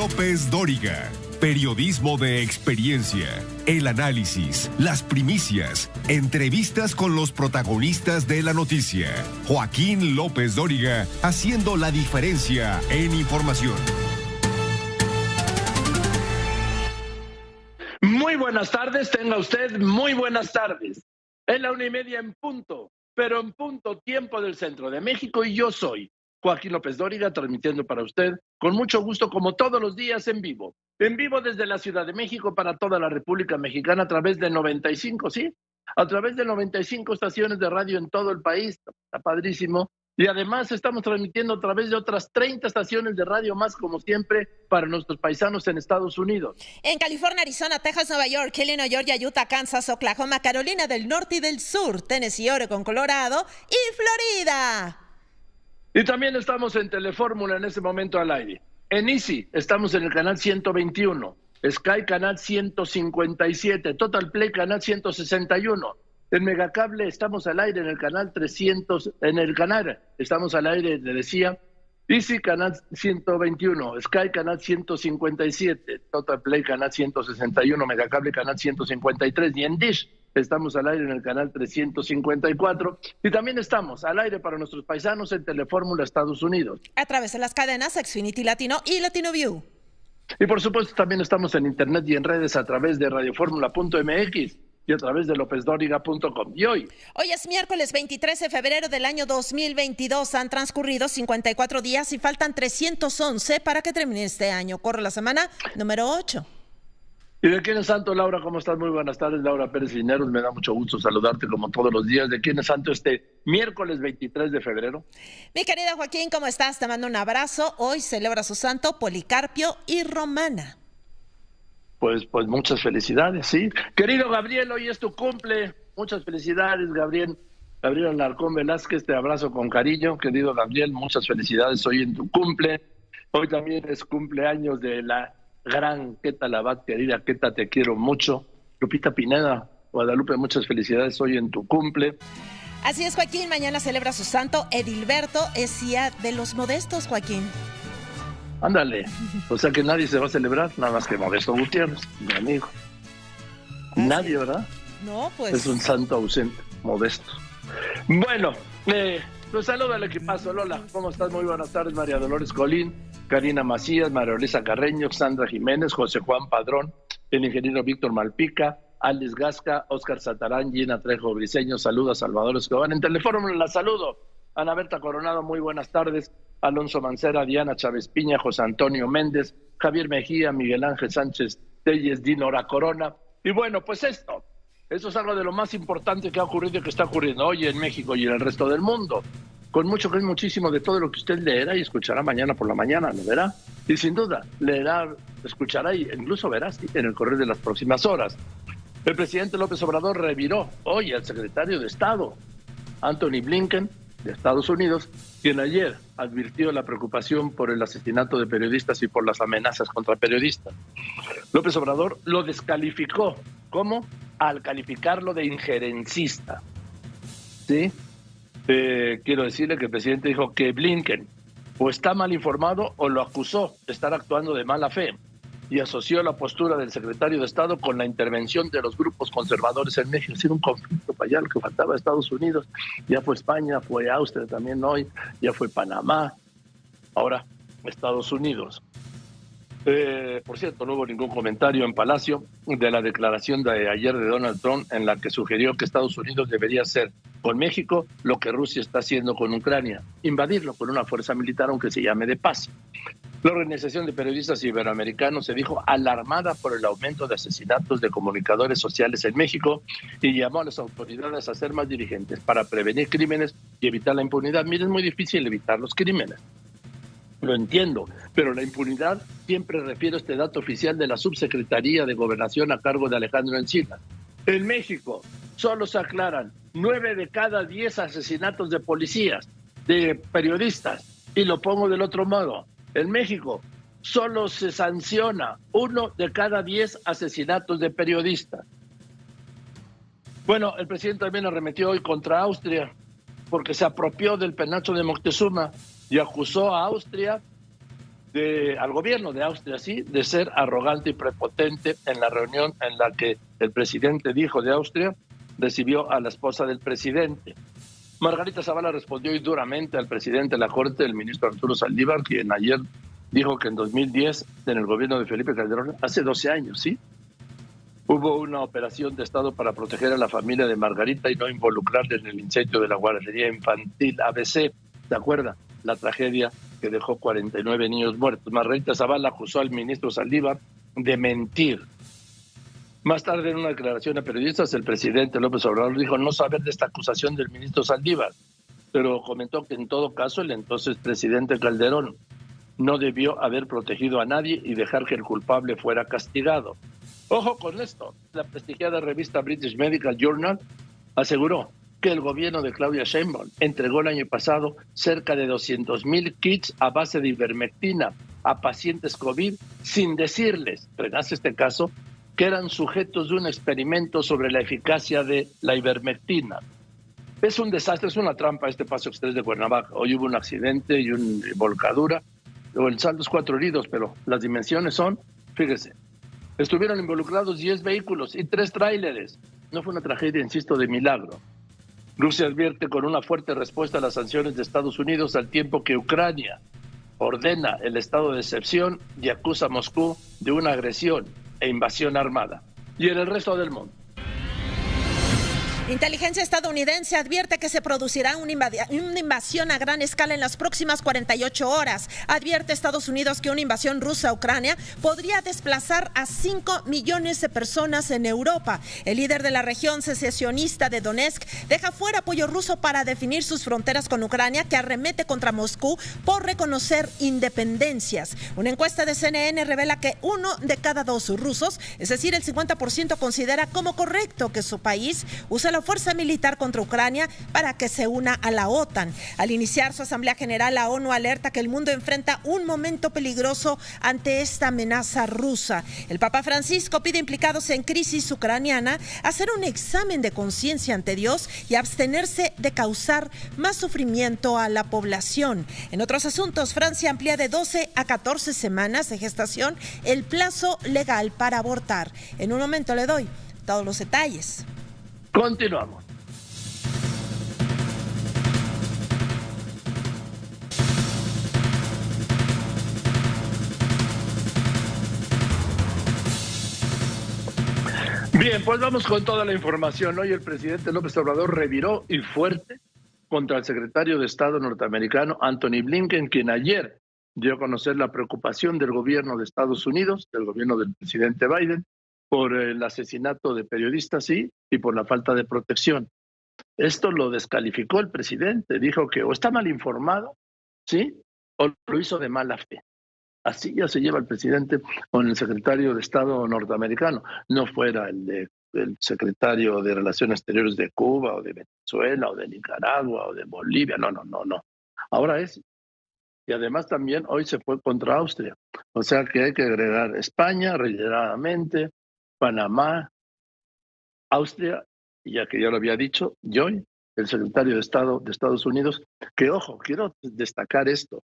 López Dóriga. Periodismo de experiencia, el análisis, las primicias, entrevistas con los protagonistas de la noticia. Joaquín López Dóriga, haciendo la diferencia en información. Muy buenas tardes, tenga usted muy buenas tardes. Es la 1:30 en punto, pero en punto tiempo del centro de México, y yo soy Joaquín López Dóriga, transmitiendo para usted con mucho gusto, como todos los días, en vivo desde la Ciudad de México para toda la República Mexicana a través de 95, ¿sí? A través de 95 estaciones de radio en todo el país, está padrísimo. Y además estamos transmitiendo a través de otras 30 estaciones de radio más, como siempre, para nuestros paisanos en Estados Unidos. En California, Arizona, Texas, Nueva York, Illinois, Georgia, Utah, Kansas, Oklahoma, Carolina del Norte y del Sur, Tennessee, Oregon, Colorado y Florida. Y también estamos en Telefórmula en este momento al aire. En Easy estamos en el canal 121, Sky canal 157, Total Play canal 161. En Megacable estamos al aire en el canal 300, en el canal estamos al aire, le decía, Easy canal 121, Sky canal 157, Total Play canal 161, Megacable canal 153 y en Dish estamos al aire en el canal 354 y también estamos al aire para nuestros paisanos en Telefórmula Estados Unidos. A través de las cadenas Xfinity Latino y Latino View. Y por supuesto también estamos en internet y en redes a través de radioformula.mx y a través de lopezdoriga.com. Y hoy es miércoles 23 de febrero del año 2022. Han transcurrido 54 días y faltan 311 para que termine este año. Corre la semana número 8. ¿Y de quién es santo, Laura? ¿Cómo estás? Muy buenas tardes, Laura Pérez Lineros. Me da mucho gusto saludarte como todos los días. ¿De quién es santo este miércoles 23 de febrero? Mi querida Joaquín, ¿cómo estás? Te mando un abrazo. Hoy celebra su santo Policarpio y Romana. Pues muchas felicidades, sí. Querido Gabriel, hoy es tu cumple. Muchas felicidades, Gabriel. Gabriel Alarcón Velázquez, te abrazo con cariño. Querido Gabriel, muchas felicidades hoy en tu cumple. Hoy también es cumpleaños de la gran Queta Labat, querida Queta, te quiero mucho. Lupita Pineda, Guadalupe, muchas felicidades hoy en tu cumple. Así es, Joaquín, mañana celebra su santo Edilberto, es día de los modestos, Joaquín. Ándale, o sea que nadie se va a celebrar, nada más que Modesto Gutiérrez, mi amigo. Nadie, ¿verdad? No, pues. Es un santo ausente, Modesto. Bueno, los saludo al equipazo. Lola, ¿cómo estás? Muy buenas tardes, María Dolores Colín, Karina Macías, María Luisa Carreño, Sandra Jiménez, José Juan Padrón, el ingeniero Víctor Malpica, Alex Gasca, Óscar Satarán, Gina Trejo Briseño, saludo a Salvador Escobar. En Telefórmula la saludo. Ana Berta Coronado, muy buenas tardes. Alonso Mancera, Diana Chávez Piña, José Antonio Méndez, Javier Mejía, Miguel Ángel Sánchez Telles, Dinora Corona. Y bueno, pues eso es algo de lo más importante que ha ocurrido y que está ocurriendo hoy en México y en el resto del mundo. Con mucho que es muchísimo de todo lo que usted leerá y escuchará mañana por la mañana, ¿lo verá? Y sin duda, leerá, escuchará y incluso verá en el correr de las próximas horas. El presidente López Obrador reviró hoy al secretario de Estado, Anthony Blinken, de Estados Unidos, quien ayer advirtió la preocupación por el asesinato de periodistas y por las amenazas contra periodistas. López Obrador lo descalificó. ¿Cómo? Al calificarlo de injerencista. ¿Sí? Quiero decirle que el presidente dijo que Blinken o está mal informado o lo acusó de estar actuando de mala fe y asoció la postura del secretario de Estado con la intervención de los grupos conservadores en México. Ha sido un conflicto para allá, lo que faltaba a Estados Unidos. Ya fue España, fue Austria también hoy, ya fue Panamá, ahora Estados Unidos. Por cierto, no hubo ningún comentario en Palacio de la declaración de ayer de Donald Trump en la que sugirió que Estados Unidos debería hacer con México lo que Rusia está haciendo con Ucrania, invadirlo con una fuerza militar aunque se llame de paz. La Organización de Periodistas Iberoamericanos se dijo alarmada por el aumento de asesinatos de comunicadores sociales en México y llamó a las autoridades a ser más diligentes para prevenir crímenes y evitar la impunidad. Miren, es muy difícil evitar los crímenes. Lo entiendo, pero la impunidad siempre refiero a este dato oficial de la Subsecretaría de Gobernación a cargo de Alejandro Encina. En México solo se aclaran 9 de cada 10 asesinatos de policías, de periodistas, y lo pongo del otro modo. En México solo se sanciona 1 de cada 10 asesinatos de periodistas. Bueno, el presidente también arremetió hoy contra Austria porque se apropió del penacho de Moctezuma y acusó a Austria al gobierno de Austria, sí, de ser arrogante y prepotente en la reunión en la que el presidente dijo de Austria recibió a la esposa del presidente. Margarita Zavala respondió hoy duramente al presidente de la Corte, el ministro Arturo Saldívar, quien ayer dijo que en 2010, en el gobierno de Felipe Calderón, hace 12 años, ¿sí?, hubo una operación de Estado para proteger a la familia de Margarita y no involucrarla en el incendio de la guardería infantil ABC. ¿Se acuerda? La tragedia que dejó 49 niños muertos. Margarita Zavala acusó al ministro Saldívar de mentir. Más tarde, en una declaración a periodistas, el presidente López Obrador dijo no saber de esta acusación del ministro Saldívar, pero comentó que en todo caso el entonces presidente Calderón no debió haber protegido a nadie y dejar que el culpable fuera castigado. Ojo con esto, la prestigiada revista British Medical Journal aseguró que el gobierno de Claudia Sheinbaum entregó el año pasado cerca de 200,000 kits a base de ivermectina a pacientes COVID sin decirles, frenaste este caso, que eran sujetos de un experimento sobre la eficacia de la ivermectina. Es un desastre, es una trampa este Paso Express de Cuernavaca. Hoy hubo un accidente y una volcadura, el saldo es 4 heridos, pero las dimensiones son, fíjese, estuvieron involucrados 10 vehículos y 3 tráileres. No fue una tragedia, insisto, de milagro. Rusia advierte con una fuerte respuesta a las sanciones de Estados Unidos al tiempo que Ucrania ordena el estado de excepción y acusa a Moscú de una agresión e invasión armada. Y en el resto del mundo. Inteligencia estadounidense advierte que se producirá una invasión a gran escala en las próximas 48 horas. Advierte Estados Unidos que una invasión rusa a Ucrania podría desplazar a 5 millones de personas en Europa. El líder de la región secesionista de Donetsk deja fuera apoyo ruso para definir sus fronteras con Ucrania, que arremete contra Moscú por reconocer independencias. Una encuesta de CNN revela que 1 de cada 2 rusos, es decir, el 50%, considera como correcto que su país use la fuerza militar contra Ucrania para que se una a la OTAN. Al iniciar su Asamblea General, la ONU alerta que el mundo enfrenta un momento peligroso ante esta amenaza rusa. El Papa Francisco pide implicados en crisis ucraniana hacer un examen de conciencia ante Dios y abstenerse de causar más sufrimiento a la población. En otros asuntos, Francia amplía de 12 a 14 semanas de gestación el plazo legal para abortar. En un momento le doy todos los detalles. Continuamos. Bien, pues vamos con toda la información. Hoy el presidente López Obrador reviró y fuerte contra el secretario de Estado norteamericano Anthony Blinken, quien ayer dio a conocer la preocupación del gobierno de Estados Unidos, del gobierno del presidente Biden, por el asesinato de periodistas, sí, y por la falta de protección. Esto lo descalificó el presidente, dijo que o está mal informado, sí, o lo hizo de mala fe. Así ya se lleva el presidente con el secretario de Estado norteamericano, no fuera el secretario de Relaciones Exteriores de Cuba o de Venezuela o de Nicaragua o de Bolivia, no. Ahora es. Y además también hoy se fue contra Austria, o sea que hay que agregar España reiteradamente, Panamá, Austria, y ya que ya lo había dicho, Joy, el secretario de Estado de Estados Unidos, que ojo, quiero destacar esto.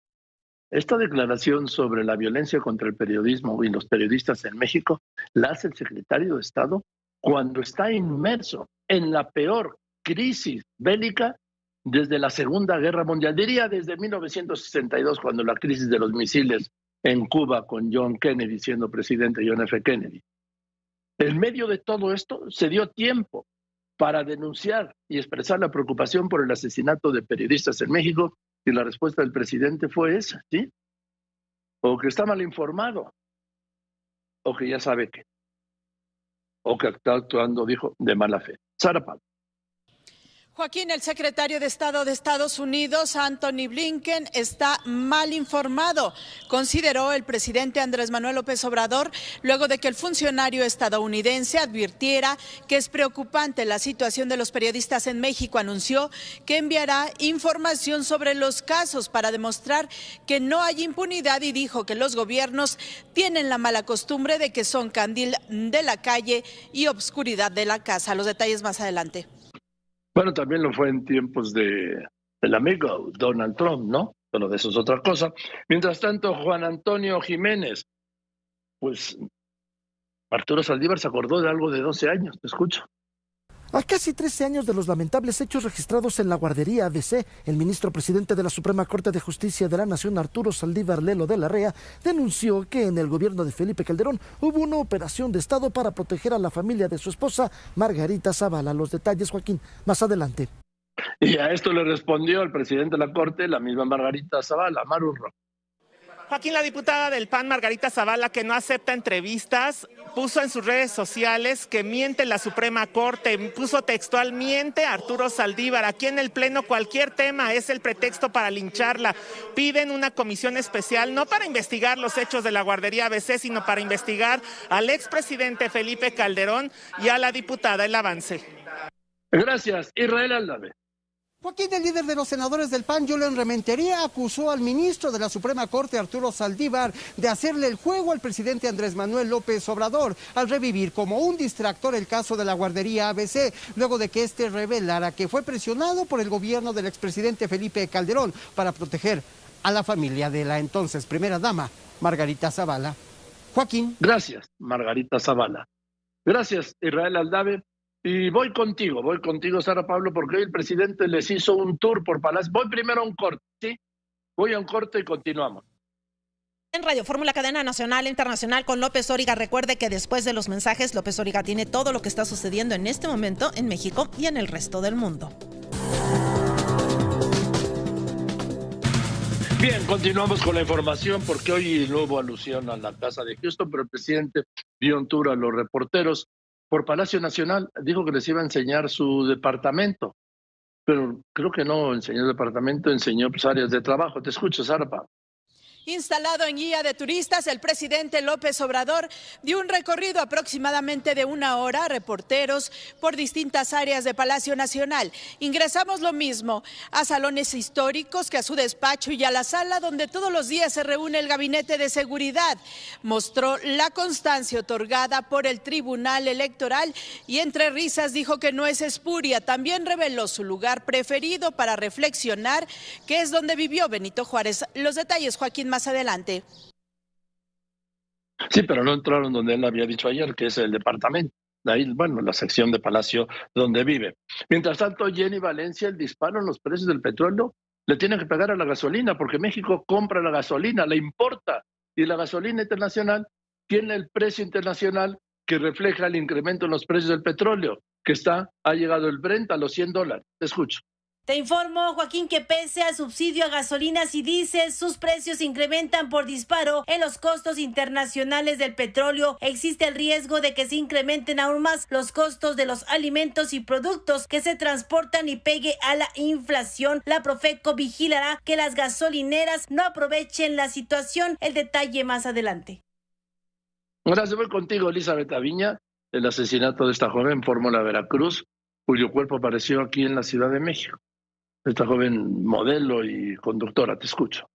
Esta declaración sobre la violencia contra el periodismo y los periodistas en México la hace el secretario de Estado cuando está inmerso en la peor crisis bélica desde la Segunda Guerra Mundial, diría desde 1962, cuando la crisis de los misiles en Cuba con John Kennedy siendo presidente, John F. Kennedy. En medio de todo esto se dio tiempo para denunciar y expresar la preocupación por el asesinato de periodistas en México, y la respuesta del presidente fue esa, ¿sí? O que está mal informado, o que ya sabe qué, o que está actuando, dijo, de mala fe. Sara Pablo. Joaquín, el secretario de Estado de Estados Unidos, Anthony Blinken, está mal informado, consideró el presidente Andrés Manuel López Obrador, luego de que el funcionario estadounidense advirtiera que es preocupante la situación de los periodistas en México. Anunció que enviará información sobre los casos para demostrar que no hay impunidad y dijo que los gobiernos tienen la mala costumbre de que son candil de la calle y obscuridad de la casa. Los detalles más adelante. Bueno, también lo fue en tiempos del amigo Donald Trump, ¿no? pero de eso es otra cosa. Mientras tanto, Juan Antonio Jiménez, pues Arturo Saldívar se acordó de algo de 12 años, te escucho. A casi 13 años de los lamentables hechos registrados en la guardería ABC, el ministro presidente de la Suprema Corte de Justicia de la Nación, Arturo Saldívar Lelo de la Rea, denunció que en el gobierno de Felipe Calderón hubo una operación de Estado para proteger a la familia de su esposa, Margarita Zavala. Los detalles, Joaquín, más adelante. Y a esto le respondió el presidente de la Corte, la misma Margarita Zavala, Marurro. Joaquín, la diputada del PAN, Margarita Zavala, que no acepta entrevistas, puso en sus redes sociales que miente la Suprema Corte, puso textual, miente Arturo Saldívar. Aquí en el Pleno cualquier tema es el pretexto para lincharla. Piden una comisión especial, no para investigar los hechos de la guardería ABC, sino para investigar al expresidente Felipe Calderón y a la diputada El Avance. Gracias, Israel Aldave. Joaquín, el líder de los senadores del PAN, Julen Rementería, acusó al ministro de la Suprema Corte, Arturo Saldívar, de hacerle el juego al presidente Andrés Manuel López Obrador al revivir como un distractor el caso de la guardería ABC, luego de que este revelara que fue presionado por el gobierno del expresidente Felipe Calderón para proteger a la familia de la entonces primera dama, Margarita Zavala. Joaquín. Gracias, Margarita Zavala. Gracias, Israel Aldave. Y voy contigo, Sara Pablo, porque hoy el presidente les hizo un tour por Palacio. Voy primero a un corte, ¿sí? Voy a un corte y continuamos. En Radio Fórmula, cadena nacional e internacional con López Dóriga. Recuerde que después de los mensajes, López Dóriga tiene todo lo que está sucediendo en este momento en México y en el resto del mundo. Bien, continuamos con la información porque hoy no hubo alusión a la casa de Houston, pero el presidente dio un tour a los reporteros por Palacio Nacional. Dijo que les iba a enseñar su departamento, pero creo que no enseñó el departamento, enseñó pues, áreas de trabajo. Te escucho, Sarpa. Instalado en guía de turistas, el presidente López Obrador dio un recorrido aproximadamente de 1 hora a reporteros por distintas áreas de Palacio Nacional. Ingresamos lo mismo a salones históricos que a su despacho y a la sala donde todos los días se reúne el gabinete de seguridad. Mostró la constancia otorgada por el Tribunal Electoral y entre risas dijo que no es espuria. También reveló su lugar preferido para reflexionar, que es donde vivió Benito Juárez. Los detalles, Joaquín, más adelante. Sí, pero no entraron donde él había dicho ayer, que es el departamento. De ahí, bueno, la sección de Palacio donde vive. Mientras tanto, Jenny Valencia, el disparo en los precios del petróleo le tiene que pegar a la gasolina, porque México compra la gasolina, la importa, y la gasolina internacional tiene el precio internacional que refleja el incremento en los precios del petróleo, que ha llegado el Brent a los $100. Te escucho. Te informo, Joaquín, que pese al subsidio a gasolinas y diésel, sus precios incrementan por disparo en los costos internacionales del petróleo. Existe el riesgo de que se incrementen aún más los costos de los alimentos y productos que se transportan y pegue a la inflación. La Profeco vigilará que las gasolineras no aprovechen la situación. El detalle más adelante. Gracias, voy contigo, Elizabeth Aviña. El asesinato de esta joven Fórmula Veracruz, cuyo cuerpo apareció aquí en la Ciudad de México. Esta joven modelo y conductora, te escucho.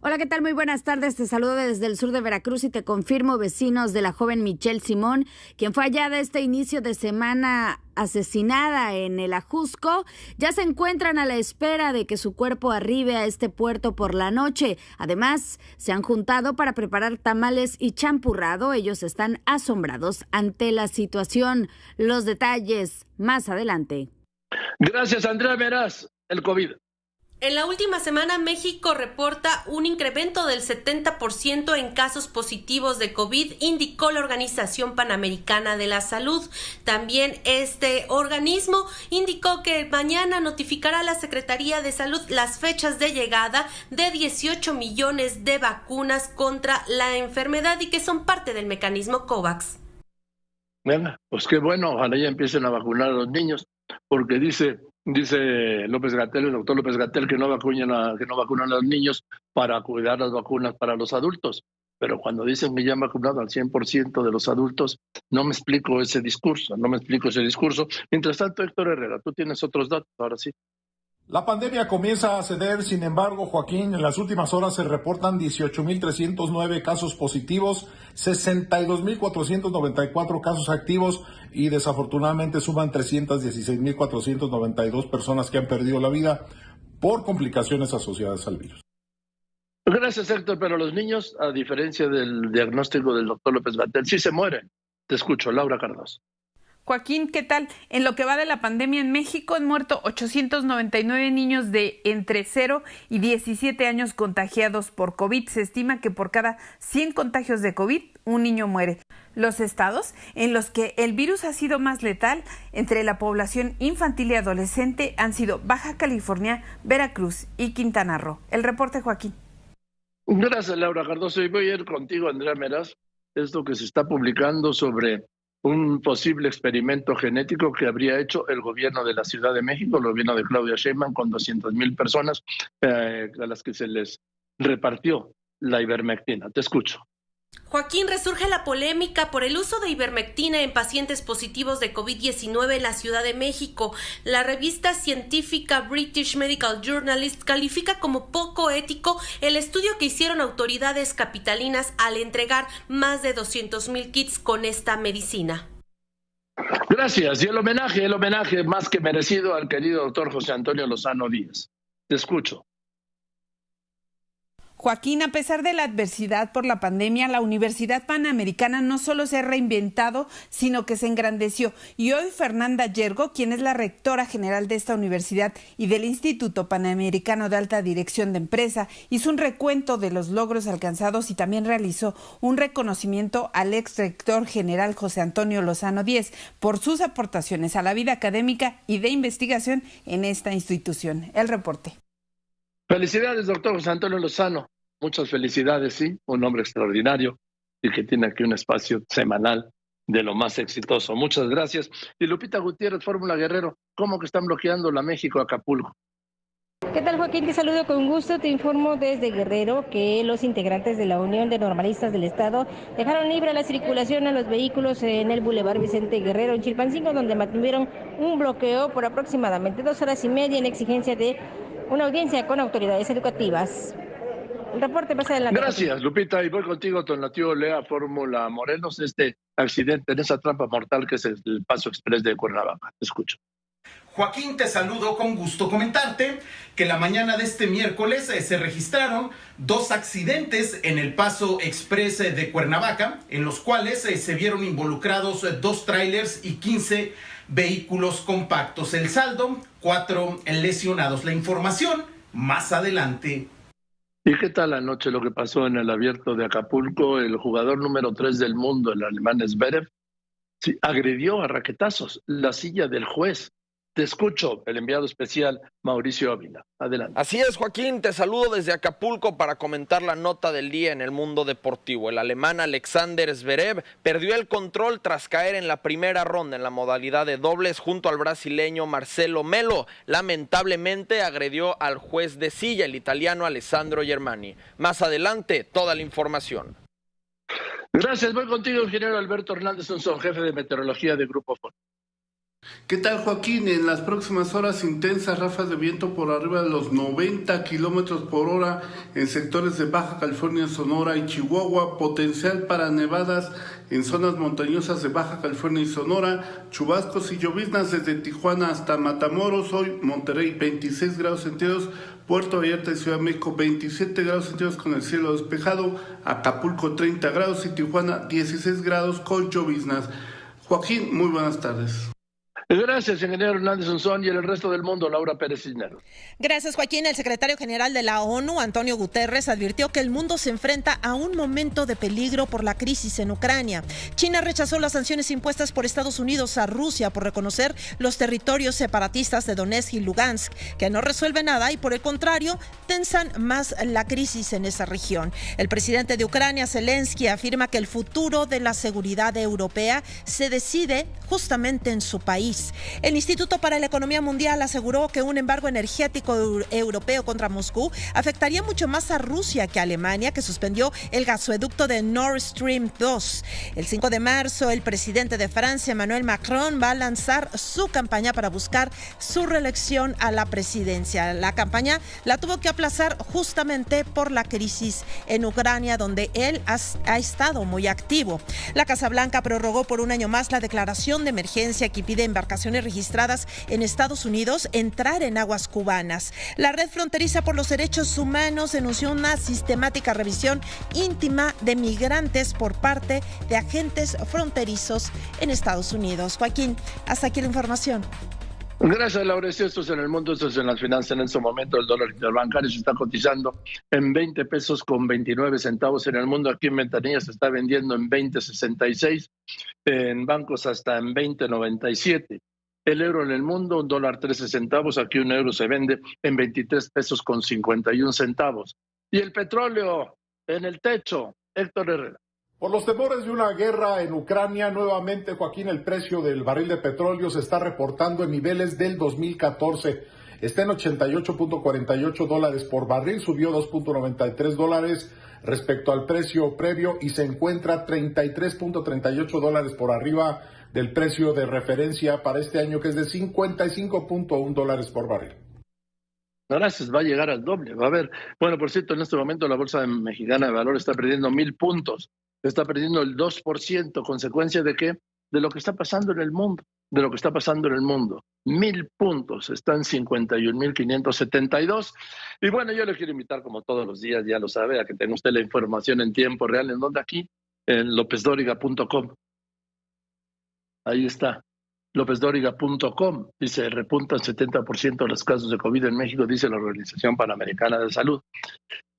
Hola, ¿qué tal? Muy buenas tardes. Te saludo desde el sur de Veracruz y te confirmo, vecinos de la joven Michelle Simón, quien fue hallada este inicio de semana asesinada en el Ajusco, ya se encuentran a la espera de que su cuerpo arribe a este puerto por la noche. Además, se han juntado para preparar tamales y champurrado. Ellos están asombrados ante la situación. Los detalles más adelante. Gracias, Andrea Meraz. El COVID. En la última semana, México reporta un incremento del 70% en casos positivos de COVID, indicó la Organización Panamericana de la Salud. También este organismo indicó que mañana notificará a la Secretaría de Salud las fechas de llegada de 18 millones de vacunas contra la enfermedad y que son parte del mecanismo COVAX. Venga, pues qué bueno, ojalá ya empiecen a vacunar a los niños, porque dice López-Gatell, el doctor López-Gatell, que no vacunan a los niños para cuidar las vacunas para los adultos. Pero cuando dicen que ya han vacunado al 100% de los adultos, no me explico ese discurso. Mientras tanto, Héctor Herrera, tú tienes otros datos, ahora sí. La pandemia comienza a ceder, sin embargo, Joaquín, en las últimas horas se reportan 18.309 casos positivos, 62.494 casos activos y desafortunadamente suman 316.492 personas que han perdido la vida por complicaciones asociadas al virus. Gracias, Héctor, pero los niños, a diferencia del diagnóstico del doctor López-Gatell, sí se mueren. Te escucho, Laura Cardoso. Joaquín, ¿qué tal? En lo que va de la pandemia en México han muerto 899 niños de entre 0 y 17 años contagiados por COVID. Se estima que por cada 100 contagios de COVID, un niño muere. Los estados en los que el virus ha sido más letal entre la población infantil y adolescente han sido Baja California, Veracruz y Quintana Roo. El reporte, Joaquín. Gracias, Laura Cardoso. Y voy a ir contigo, Andrea Meraz. Esto que se está publicando sobre un posible experimento genético que habría hecho el gobierno de la Ciudad de México, el gobierno de Claudia Sheinbaum, con 200,000 personas a las que se les repartió la ivermectina. Te escucho. Joaquín, resurge la polémica por el uso de ivermectina en pacientes positivos de COVID-19 en la Ciudad de México. La revista científica British Medical Journalist califica como poco ético el estudio que hicieron autoridades capitalinas al entregar más de 200,000 kits con esta medicina. Gracias. Y el homenaje más que merecido al querido doctor José Antonio Lozano Díaz. Te escucho. Joaquín, a pesar de la adversidad por la pandemia, la Universidad Panamericana no solo se ha reinventado, sino que se engrandeció. Y hoy Fernanda Yergo, quien es la rectora general de esta universidad y del Instituto Panamericano de Alta Dirección de Empresa, hizo un recuento de los logros alcanzados y también realizó un reconocimiento al ex rector general José Antonio Lozano Díaz por sus aportaciones a la vida académica y de investigación en esta institución. El reporte. Felicidades, doctor José Antonio Lozano. Muchas felicidades, sí. Un hombre extraordinario y que tiene aquí un espacio semanal de lo más exitoso. Muchas gracias. Y Lupita Gutiérrez, Fórmula Guerrero, ¿cómo que están bloqueando la México-Acapulco? ¿Qué tal, Joaquín? Te saludo con gusto. Te informo desde Guerrero que los integrantes de la Unión de Normalistas del Estado dejaron libre la circulación a los vehículos en el Boulevard Vicente Guerrero en Chilpancingo, donde mantuvieron un bloqueo por aproximadamente 2 horas y media en exigencia de una audiencia con autoridades educativas. El reporte más adelante. Gracias, Lupita. Y voy contigo, Tonatiuh Olea, Fórmula Morelos. Este accidente en esa trampa mortal que es el Paso Express de Cuernavaca. Te escucho. Joaquín, te saludo con gusto. Comentarte que la mañana de este miércoles se registraron 2 accidentes en el Paso Express de Cuernavaca, en los cuales se vieron involucrados 2 tráilers y 15 vehículos compactos. El saldo, 4 lesionados. La información más adelante. ¿Y qué tal anoche lo que pasó en el Abierto de Acapulco? El jugador número 3 del mundo, el alemán Zverev, agredió a raquetazos la silla del juez. Te escucho, el enviado especial Mauricio Ávila. Adelante. Así es, Joaquín, te saludo desde Acapulco para comentar la nota del día en el mundo deportivo. El alemán Alexander Zverev perdió el control tras caer en la primera ronda en la modalidad de dobles junto al brasileño Marcelo Melo. Lamentablemente agredió al juez de silla, el italiano Alessandro Germani. Más adelante, toda la información. Gracias, voy contigo, ingeniero Alberto Hernández Sonson, jefe de meteorología de Grupo Foro. ¿Qué tal, Joaquín? En las próximas horas, intensas ráfagas de viento por arriba de los 90 kilómetros por hora en sectores de Baja California, Sonora y Chihuahua. Potencial para nevadas en zonas montañosas de Baja California y Sonora. Chubascos y lloviznas desde Tijuana hasta Matamoros. Hoy, Monterrey, 26 grados centígrados. Puerto Vallarta y Ciudad de México, 27 grados centígrados con el cielo despejado. Acapulco, 30 grados y Tijuana, 16 grados con lloviznas. Joaquín, muy buenas tardes. Gracias, ingeniero Hernández Sonson, y en el resto del mundo, Laura Pérez Cisneros. Gracias, Joaquín. El secretario general de la ONU, Antonio Guterres, advirtió que el mundo se enfrenta a un momento de peligro por la crisis en Ucrania. China rechazó las sanciones impuestas por Estados Unidos a Rusia por reconocer los territorios separatistas de Donetsk y Lugansk, que no resuelve nada y, por el contrario, tensan más la crisis en esa región. El presidente de Ucrania, Zelensky, afirma que el futuro de la seguridad europea se decide justamente en su país. El Instituto para la Economía Mundial aseguró que un embargo energético europeo contra Moscú afectaría mucho más a Rusia que a Alemania, que suspendió el gasoducto de Nord Stream 2. El 5 de marzo, el presidente de Francia, Emmanuel Macron, va a lanzar su campaña para buscar su reelección a la presidencia. La campaña la tuvo que aplazar justamente por la crisis en Ucrania, donde él ha estado muy activo. La Casa Blanca prorrogó por un año más la declaración de emergencia que pide invertir embarcaciones registradas en Estados Unidos entrar en aguas cubanas. La Red Fronteriza por los Derechos Humanos denunció una sistemática revisión íntima de migrantes por parte de agentes fronterizos en Estados Unidos. Joaquín, hasta aquí la información. Gracias, Laurecio. Esto es en el mundo, esto es en las finanzas. En este momento el dólar interbancario se está cotizando en 20 pesos con 29 centavos en el mundo. Aquí en Ventanilla se está vendiendo en 20.66, en bancos hasta en 20.97. El euro en el mundo, $1.13 centavos. Aquí un euro se vende en 23 pesos con 51 centavos. Y el petróleo en el techo, Héctor Herrera. Por los temores de una guerra en Ucrania, nuevamente, Joaquín, el precio del barril de petróleo se está reportando en niveles del 2014. Está en $88.48 por barril, subió $2.93 respecto al precio previo y se encuentra $33.38 por arriba del precio de referencia para este año, que es de $55.1 por barril. Gracias, va a llegar al doble, va a haber. Bueno, por cierto, en este momento la Bolsa Mexicana de Valores está perdiendo 1,000 puntos. Está perdiendo el 2%, consecuencia de qué? De lo que está pasando en el mundo, 1,000 puntos, están 51,572. Y bueno, yo le quiero invitar, como todos los días, ya lo sabe, a que tenga usted la información en tiempo real. ¿En dónde? Aquí, en lopezdoriga.com. Ahí está, lopezdoriga.com. Dice, repuntan 70% de los casos de COVID en México, dice la Organización Panamericana de Salud.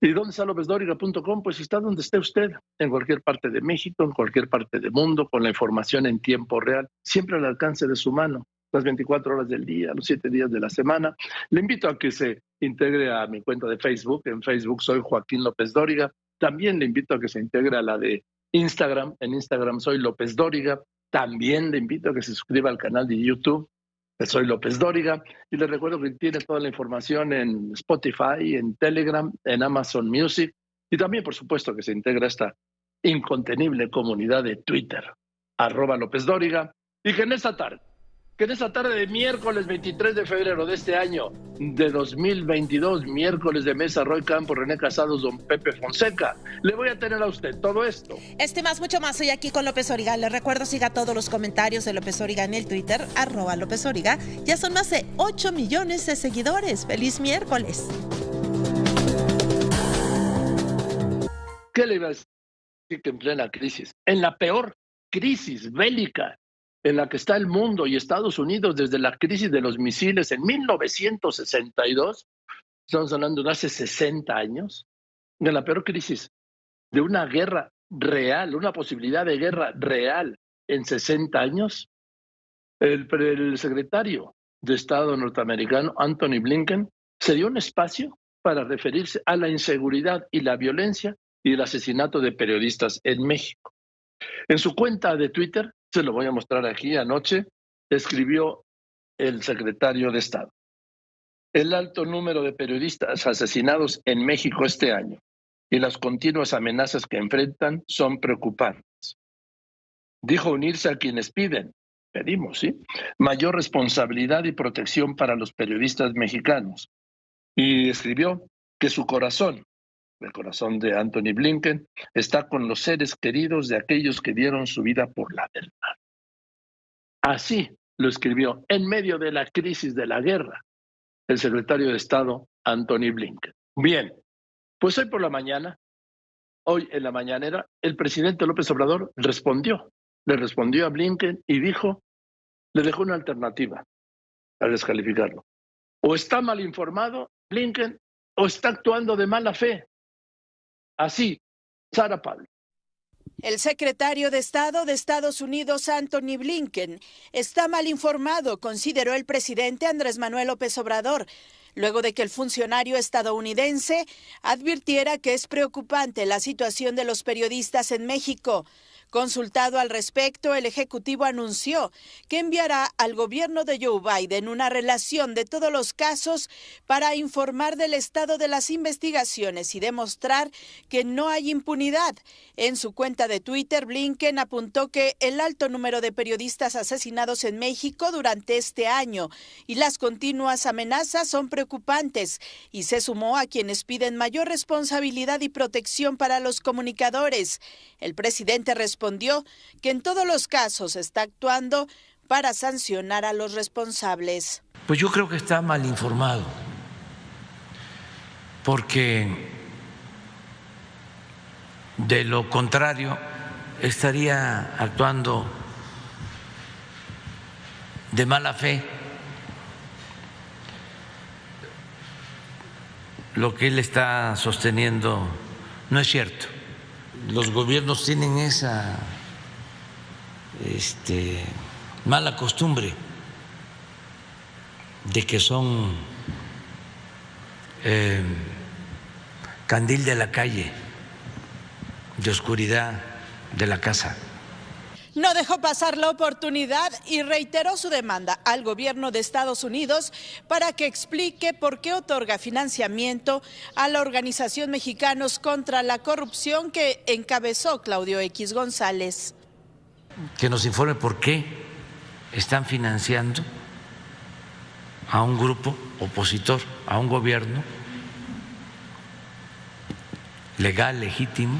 ¿Y dónde está lopezdoriga.com? Pues está donde esté usted, en cualquier parte de México, en cualquier parte del mundo, con la información en tiempo real, siempre al alcance de su mano, las 24 horas del día, los 7 días de la semana. Le invito a que se integre a mi cuenta de Facebook. En Facebook soy Joaquín López Dóriga. También le invito a que se integre a la de Instagram. En Instagram soy López Dóriga. También le invito a que se suscriba al canal de YouTube. Soy López Dóriga, y les recuerdo que tiene toda la información en Spotify, en Telegram, en Amazon Music, y también, por supuesto, que se integra a esta incontenible comunidad de Twitter, @López Dóriga, y que en esta tarde de miércoles 23 de febrero de este año de 2022, miércoles de mesa, Roy Campos, René Casados, don Pepe Fonseca, le voy a tener a usted todo esto. Más, mucho más, soy aquí con López Dóriga. Le recuerdo, siga todos los comentarios de López Dóriga en el Twitter, @López Dóriga. Ya son más de 8 millones de seguidores. ¡Feliz miércoles! ¿Qué le iba a decir? Que en plena crisis, en la peor crisis bélica en la que está el mundo y Estados Unidos desde la crisis de los misiles en 1962, estamos hablando de hace 60 años, de la peor crisis de una guerra real, una posibilidad de guerra real en 60 años, el secretario de Estado norteamericano, Anthony Blinken, se dio un espacio para referirse a la inseguridad y la violencia y el asesinato de periodistas en México. En su cuenta de Twitter, se lo voy a mostrar aquí, anoche, escribió el secretario de Estado: el alto número de periodistas asesinados en México este año y las continuas amenazas que enfrentan son preocupantes. Dijo unirse a quienes pedimos, ¿sí?, mayor responsabilidad y protección para los periodistas mexicanos. Y escribió que su corazón, el corazón de Anthony Blinken, está con los seres queridos de aquellos que dieron su vida por la verdad. Así lo escribió en medio de la crisis de la guerra el secretario de Estado, Anthony Blinken. Bien, pues hoy por la mañana, hoy en la mañanera, el presidente López Obrador le respondió a Blinken y le dejó una alternativa al descalificarlo. O está mal informado Blinken o está actuando de mala fe. Así, Sara Pablo. El secretario de Estado de Estados Unidos, Anthony Blinken, está mal informado, consideró el presidente Andrés Manuel López Obrador, luego de que el funcionario estadounidense advirtiera que es preocupante la situación de los periodistas en México. Consultado al respecto, el Ejecutivo anunció que enviará al gobierno de Joe Biden una relación de todos los casos para informar del estado de las investigaciones y demostrar que no hay impunidad. En su cuenta de Twitter, Blinken apuntó que el alto número de periodistas asesinados en México durante este año y las continuas amenazas son preocupantes y se sumó a quienes piden mayor responsabilidad y protección para los comunicadores. El presidente respondió que en todos los casos está actuando para sancionar a los responsables. Pues yo creo que está mal informado, porque de lo contrario estaría actuando de mala fe. Lo que él está sosteniendo no es cierto. Los gobiernos tienen esa mala costumbre de que son candil de la calle, de oscuridad de la casa. No dejó pasar la oportunidad y reiteró su demanda al gobierno de Estados Unidos para que explique por qué otorga financiamiento a la organización Mexicanos contra la Corrupción que encabezó Claudio X González. Que nos informe por qué están financiando a un grupo opositor, a un gobierno legal, legítimo.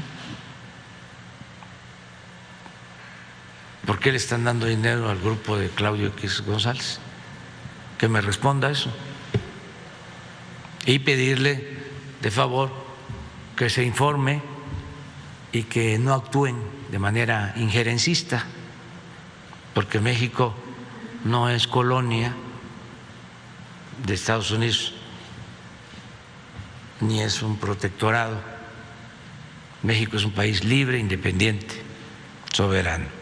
¿Por qué le están dando dinero al grupo de Claudio X González? Que me responda eso. Y pedirle de favor que se informe y que no actúen de manera injerencista, porque México no es colonia de Estados Unidos, ni es un protectorado. México es un país libre, independiente, soberano.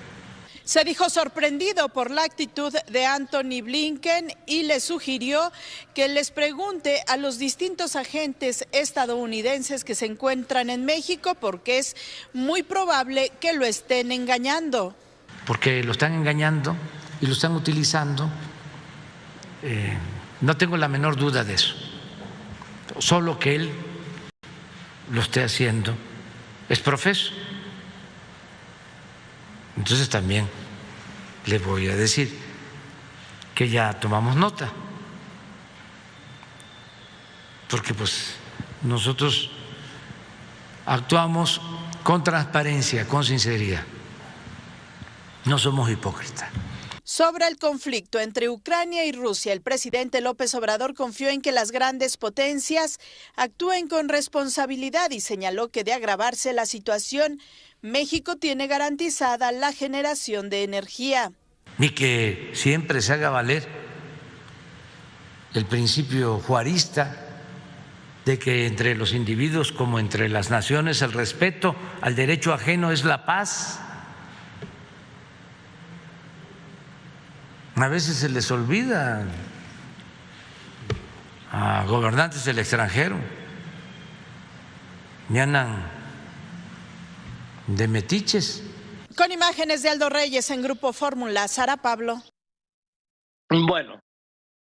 Se dijo sorprendido por la actitud de Antony Blinken y le sugirió que les pregunte a los distintos agentes estadounidenses que se encuentran en México porque es muy probable que lo estén engañando. Porque lo están engañando y lo están utilizando, no tengo la menor duda de eso. Solo que él lo esté haciendo es profeso. Entonces también le voy a decir que ya tomamos nota, porque pues nosotros actuamos con transparencia, con sinceridad, no somos hipócritas. Sobre el conflicto entre Ucrania y Rusia, el presidente López Obrador confió en que las grandes potencias actúen con responsabilidad y señaló que de agravarse la situación, México tiene garantizada la generación de energía. Y que siempre se haga valer el principio juarista de que entre los individuos como entre las naciones el respeto al derecho ajeno es la paz. A veces se les olvida a gobernantes del extranjero y andan de metiches. Con imágenes de Aldo Reyes en Grupo Fórmula, Sara Pablo. Bueno,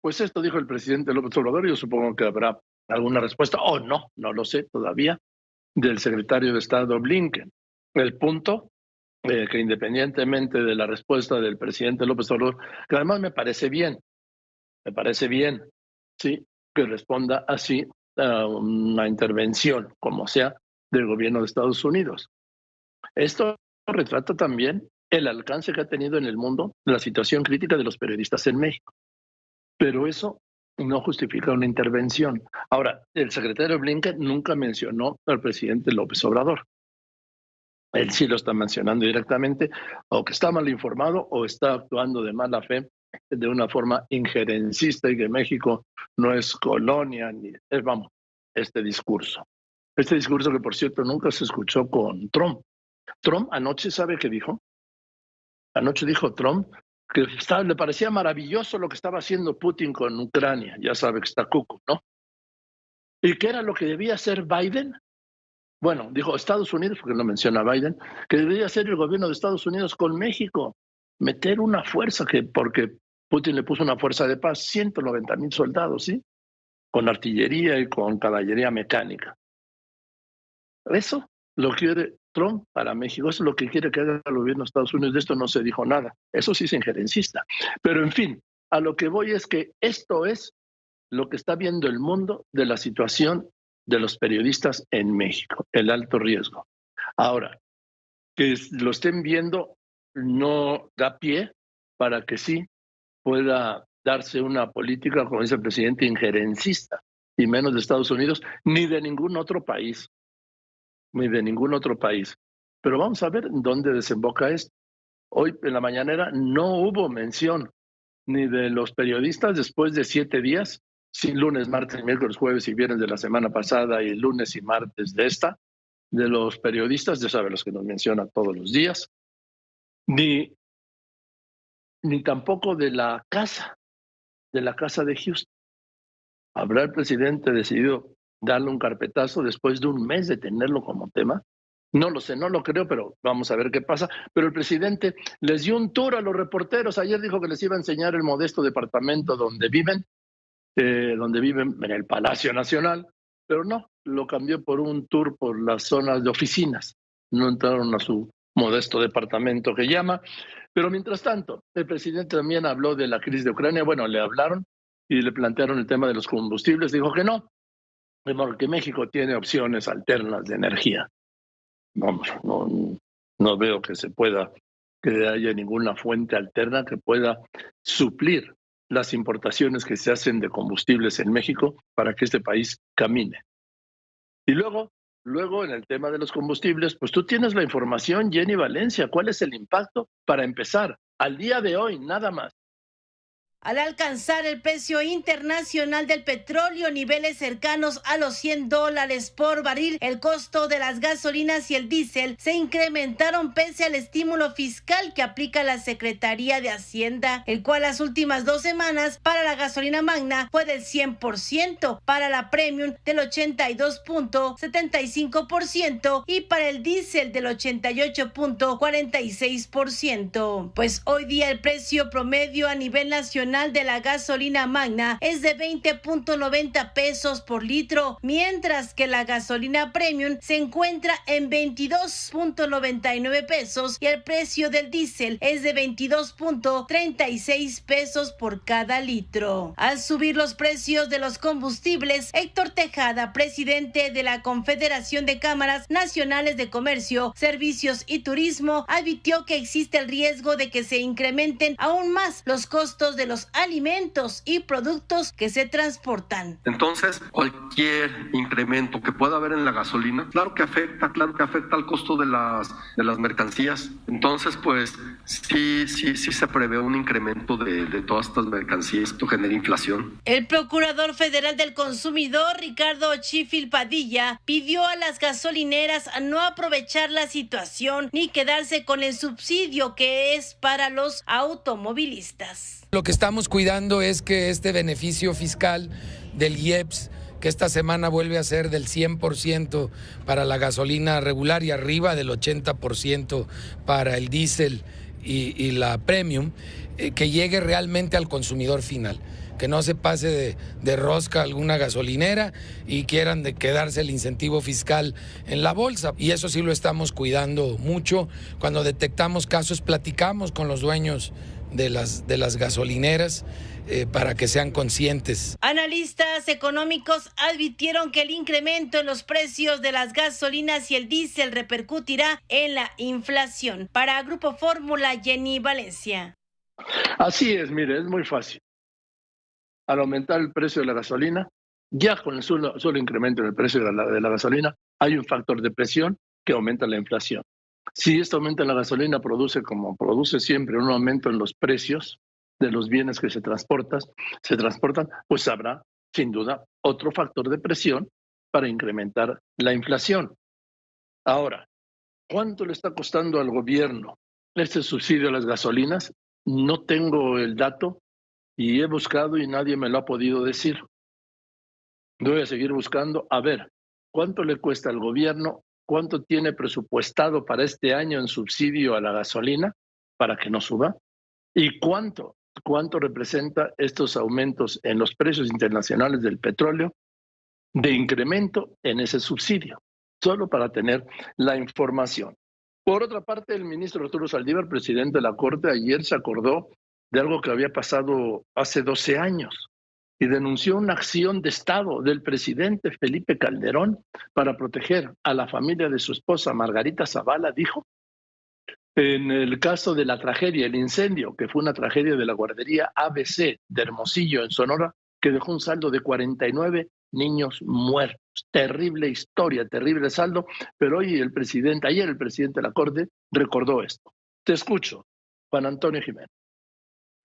pues esto dijo el presidente López Obrador. Yo supongo que habrá alguna respuesta, o no lo sé todavía, del secretario de Estado Blinken. El punto, que independientemente de la respuesta del presidente López Obrador, que además me parece bien, sí, que responda así a una intervención, como sea, del gobierno de Estados Unidos. Esto retrata también el alcance que ha tenido en el mundo la situación crítica de los periodistas en México. Pero eso no justifica una intervención. Ahora, el secretario Blinken nunca mencionó al presidente López Obrador. Él sí lo está mencionando directamente, o que está mal informado o está actuando de mala fe, de una forma injerencista, y que México no es colonia, ni este discurso. Este discurso que, por cierto, nunca se escuchó con Trump. Trump anoche, ¿sabe qué dijo? Anoche dijo Trump que le parecía maravilloso lo que estaba haciendo Putin con Ucrania. Ya sabe que está cuco, ¿no? ¿Y qué era lo que debía hacer Biden? Bueno, dijo Estados Unidos, porque no menciona a Biden, que debería hacer el gobierno de Estados Unidos con México. Meter una fuerza, porque Putin le puso una fuerza de paz, 190,000 soldados, ¿sí? Con artillería y con caballería mecánica. Eso lo quiere Trump para México, eso es lo que quiere que haga el gobierno de Estados Unidos. De esto no se dijo nada, eso sí es injerencista. Pero en fin, a lo que voy es que esto es lo que está viendo el mundo de la situación de los periodistas en México, el alto riesgo. Ahora, que lo estén viendo no da pie para que sí pueda darse una política, como dice el presidente, injerencista, y menos de Estados Unidos, ni de ningún otro país, Pero vamos a ver dónde desemboca esto. Hoy en la mañanera no hubo mención ni de los periodistas después de 7 días, sí, lunes, martes, miércoles, jueves y viernes de la semana pasada y lunes y martes de los periodistas, ya saben, los que nos menciona todos los días, ni tampoco de la casa de Houston. ¿Habrá el presidente decidido darle un carpetazo después de un mes de tenerlo como tema? No lo sé, no lo creo, pero vamos a ver qué pasa. Pero el presidente les dio un tour a los reporteros. Ayer dijo que les iba a enseñar el modesto departamento donde viven en el Palacio Nacional, pero no, lo cambió por un tour por las zonas de oficinas. No entraron a su modesto departamento que llama. Pero mientras tanto, el presidente también habló de la crisis de Ucrania. Bueno, le hablaron y le plantearon el tema de los combustibles. Dijo que no, porque México tiene opciones alternas de energía. No veo que haya ninguna fuente alterna que pueda suplir las importaciones que se hacen de combustibles en México para que este país camine. Y luego en el tema de los combustibles, pues tú tienes la información, Jenny Valencia. ¿Cuál es el impacto? Para empezar, al día de hoy, nada más. Al alcanzar el precio internacional del petróleo, niveles cercanos a los $100 por barril, el costo de las gasolinas y el diésel se incrementaron pese al estímulo fiscal que aplica la Secretaría de Hacienda, el cual las últimas 2 semanas para la gasolina magna fue del 100%, para la premium del 82.75% y para el diésel del 88.46%. Pues hoy día el precio promedio a nivel nacional de la gasolina magna es de 20.90 pesos por litro, mientras que la gasolina premium se encuentra en 22.99 pesos y el precio del diésel es de 22.36 pesos por cada litro. Al subir los precios de los combustibles, Héctor Tejada, presidente de la Confederación de Cámaras Nacionales de Comercio, Servicios y Turismo, advirtió que existe el riesgo de que se incrementen aún más los costos de los alimentos y productos que se transportan. Entonces, cualquier incremento que pueda haber en la gasolina, claro que afecta al costo de las mercancías. Entonces, pues, sí se prevé un incremento de todas estas mercancías. Esto genera inflación. El Procurador Federal del Consumidor, Ricardo Chifil Padilla, pidió a las gasolineras a no aprovechar la situación ni quedarse con el subsidio que es para los automovilistas. Lo que estamos cuidando es que este beneficio fiscal del IEPS, que esta semana vuelve a ser del 100% para la gasolina regular y arriba del 80% para el diésel y la premium, que llegue realmente al consumidor final, que no se pase de rosca alguna gasolinera y quieran quedarse el incentivo fiscal en la bolsa. Y eso sí lo estamos cuidando mucho. Cuando detectamos casos, platicamos con los dueños de las gasolineras para que sean conscientes. Analistas económicos advirtieron que el incremento en los precios de las gasolinas y el diésel repercutirá en la inflación. Para Grupo Fórmula, Jenny Valencia. Así es, mire, es muy fácil. Al aumentar el precio de la gasolina, ya con el solo incremento en el precio de la gasolina, hay un factor de presión que aumenta la inflación. Si esto aumenta la gasolina, produce siempre un aumento en los precios de los bienes que se transportan, pues habrá, sin duda, otro factor de presión para incrementar la inflación. Ahora, ¿cuánto le está costando al gobierno este subsidio a las gasolinas? No tengo el dato y he buscado y nadie me lo ha podido decir. Voy a seguir buscando a ver cuánto le cuesta al gobierno, cuánto tiene presupuestado para este año en subsidio a la gasolina para que no suba y cuánto representa estos aumentos en los precios internacionales del petróleo de incremento en ese subsidio, solo para tener la información. Por otra parte, el ministro Arturo Saldívar, presidente de la Corte, ayer se acordó de algo que había pasado hace 12 años y denunció una acción de Estado del presidente Felipe Calderón para proteger a la familia de su esposa Margarita Zavala, dijo, En el caso de la tragedia, el incendio, que fue una tragedia de la guardería ABC de Hermosillo, en Sonora, que dejó un saldo de 49 niños muertos. Terrible historia, terrible saldo, pero ayer el presidente de la Corte recordó esto. Te escucho, Juan Antonio Jiménez.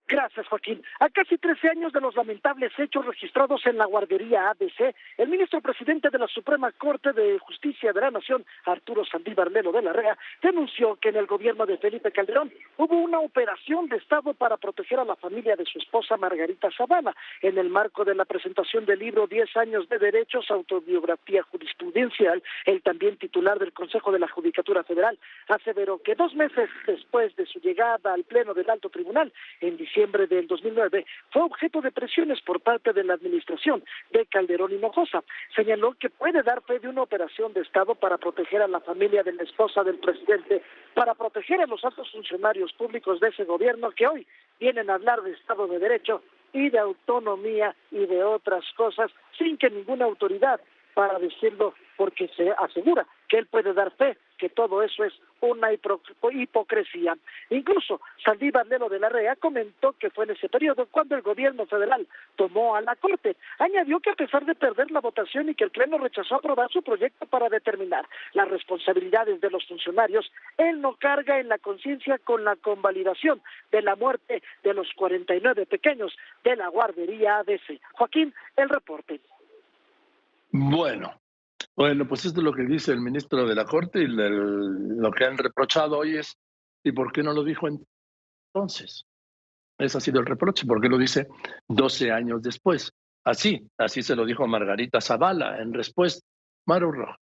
Gracias, Joaquín. A casi 13 años de los lamentables hechos registrados en la guardería ABC, el ministro presidente de la Suprema Corte de Justicia de la Nación, Arturo Saldívar Lelo de la Rea, denunció que en el gobierno de Felipe Calderón hubo una operación de Estado para proteger a la familia de su esposa Margarita Zavala. En el marco de la presentación del libro 10 años de derechos, autobiografía jurisprudencial, el también titular del Consejo de la Judicatura Federal aseveró que 2 meses después de su llegada al Pleno del Alto Tribunal, en diciembre del 2009, fue objeto de presiones por parte de la administración de Calderón Hinojosa. Señaló que puede dar fe de una operación de Estado para proteger a la familia de la esposa del presidente, para proteger a los altos funcionarios públicos de ese gobierno que hoy vienen a hablar de Estado de Derecho y de autonomía y de otras cosas sin que ninguna autoridad para decirlo, porque se asegura que él puede dar fe que todo eso es una hipocresía. Incluso Saldívar Lelo de la Rea comentó que fue en ese periodo cuando el gobierno federal tomó a la Corte. Añadió que a pesar de perder la votación y que el Pleno rechazó aprobar su proyecto para determinar las responsabilidades de los funcionarios, él no carga en la conciencia con la convalidación de la muerte de los 49 pequeños de la guardería ABC. Joaquín, el reporte. Bueno, pues esto es lo que dice el ministro de la Corte y lo que han reprochado hoy es, ¿y por qué no lo dijo entonces? Ese ha sido el reproche, ¿por qué lo dice 12 años después? Así se lo dijo Margarita Zavala en respuesta. Maru Rojas.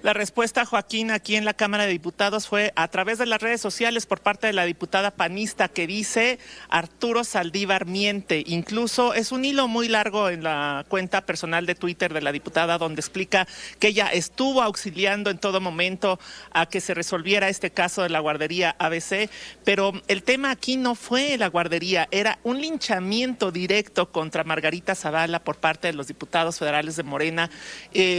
La respuesta, Joaquín, aquí en la Cámara de Diputados fue a través de las redes sociales por parte de la diputada panista que dice Arturo Saldívar miente. Incluso es un hilo muy largo en la cuenta personal de Twitter de la diputada donde explica que ella estuvo auxiliando en todo momento a que se resolviera este caso de la guardería ABC, pero el tema aquí no fue la guardería, era un linchamiento directo contra Margarita Zavala por parte de los diputados federales de Morena.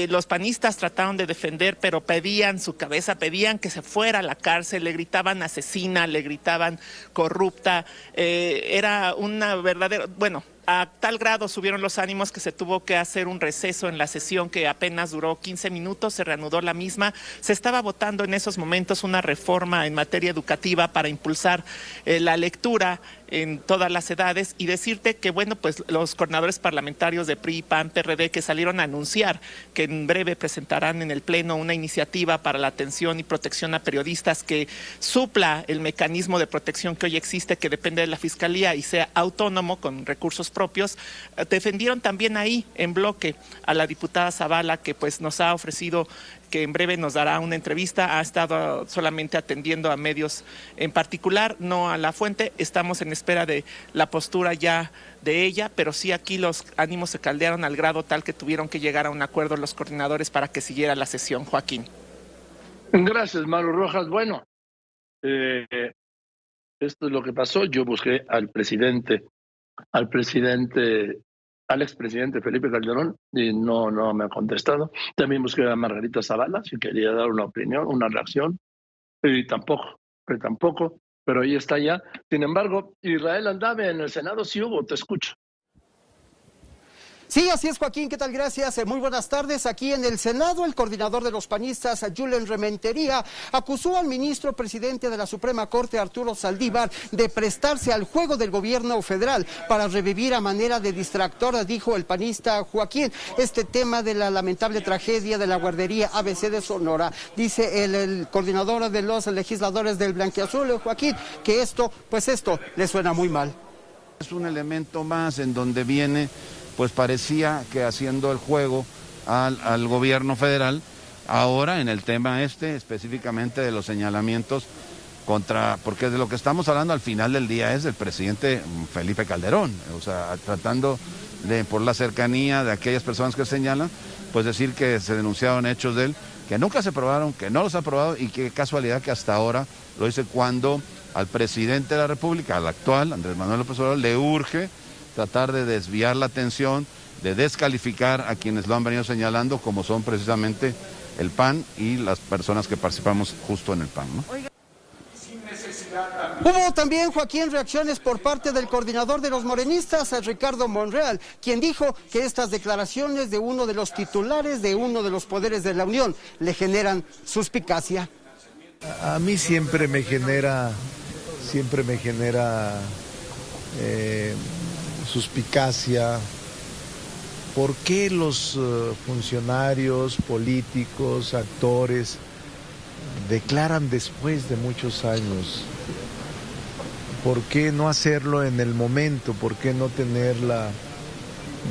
Los panistas trataron de defender, pero pedían su cabeza, pedían que se fuera a la cárcel, le gritaban asesina, le gritaban corrupta, era una verdadera, bueno, a tal grado subieron los ánimos que se tuvo que hacer un receso en la sesión que apenas duró 15 minutos, se reanudó la misma. Se estaba votando en esos momentos una reforma en materia educativa para impulsar la lectura en todas las edades y decirte que, bueno, pues los coordinadores parlamentarios de PRI, PAN, PRD que salieron a anunciar que en breve presentarán en el Pleno una iniciativa para la atención y protección a periodistas que supla el mecanismo de protección que hoy existe, que depende de la Fiscalía y sea autónomo con recursos propios, defendieron también ahí en bloque a la diputada Zavala, que pues nos ha ofrecido que en breve nos dará una entrevista, ha estado solamente atendiendo a medios en particular, no a la fuente. Estamos en espera de la postura ya de ella, pero sí aquí los ánimos se caldearon al grado tal que tuvieron que llegar a un acuerdo los coordinadores para que siguiera la sesión. Joaquín. Gracias, Maru Rojas. Bueno, esto es lo que pasó. Yo busqué al expresidente Felipe Calderón y no me ha contestado. También busqué a Margarita Zavala si quería dar una opinión, una reacción, y tampoco, pero ahí está ya. Sin embargo, Israel Aldave en el Senado sí hubo, te escucho. Sí, así es, Joaquín, ¿qué tal? Gracias. Muy buenas tardes. Aquí en el Senado, el coordinador de los panistas, Julen Rementería, acusó al ministro presidente de la Suprema Corte, Arturo Saldívar, de prestarse al juego del gobierno federal para revivir a manera de distractor, dijo el panista Joaquín, este tema de la lamentable tragedia de la guardería ABC de Sonora. Dice el coordinador de los legisladores del Blanquiazul, Joaquín, que esto le suena muy mal. Es un elemento más en donde viene, pues parecía que haciendo el juego al gobierno federal, ahora en el tema específicamente de los señalamientos porque de lo que estamos hablando al final del día es del presidente Felipe Calderón, o sea, tratando de, por la cercanía de aquellas personas que señalan, pues decir que se denunciaron hechos de él, que nunca se probaron, que no los ha probado y qué casualidad que hasta ahora lo dice cuando al presidente de la República, al actual, Andrés Manuel López Obrador, le urge tratar de desviar la atención, de descalificar a quienes lo han venido señalando, como son precisamente el PAN y las personas que participamos justo en el PAN, ¿no? Hubo también, Joaquín, reacciones por parte del coordinador de los morenistas, Ricardo Monreal, quien dijo que estas declaraciones de uno de los titulares de uno de los poderes de la Unión le generan suspicacia. A mí siempre me genera suspicacia. ¿Por qué los funcionarios, políticos, actores declaran después de muchos años? ¿Por qué no hacerlo en el momento? ¿Por qué no tener la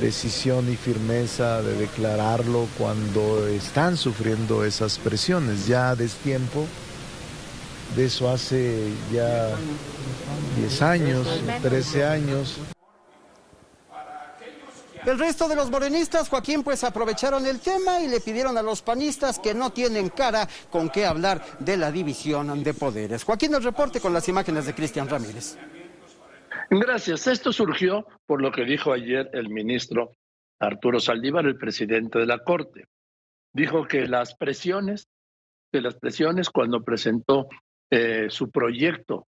decisión y firmeza de declararlo cuando están sufriendo esas presiones? Ya es tiempo, de eso hace ya 10 años, 13 años. El resto de los morenistas, Joaquín, pues aprovecharon el tema y le pidieron a los panistas que no tienen cara con qué hablar de la división de poderes. Joaquín, el reporte con las imágenes de Cristian Ramírez. Gracias. Esto surgió por lo que dijo ayer el ministro Arturo Saldívar, el presidente de la Corte. Dijo que las presiones cuando presentó su proyecto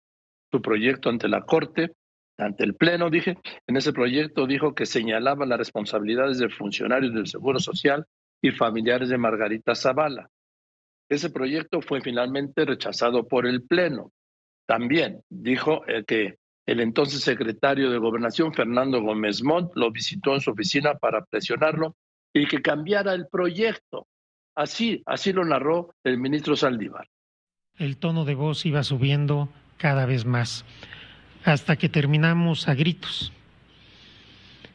ante la Corte, ante el Pleno, en ese proyecto dijo que señalaba las responsabilidades de funcionarios del Seguro Social y familiares de Margarita Zavala. Ese proyecto fue finalmente rechazado por el Pleno. También dijo que el entonces secretario de Gobernación, Fernando Gómez Montt, lo visitó en su oficina para presionarlo y que cambiara el proyecto. Así lo narró el ministro Saldívar. El tono de voz iba subiendo cada vez más, hasta que terminamos a gritos.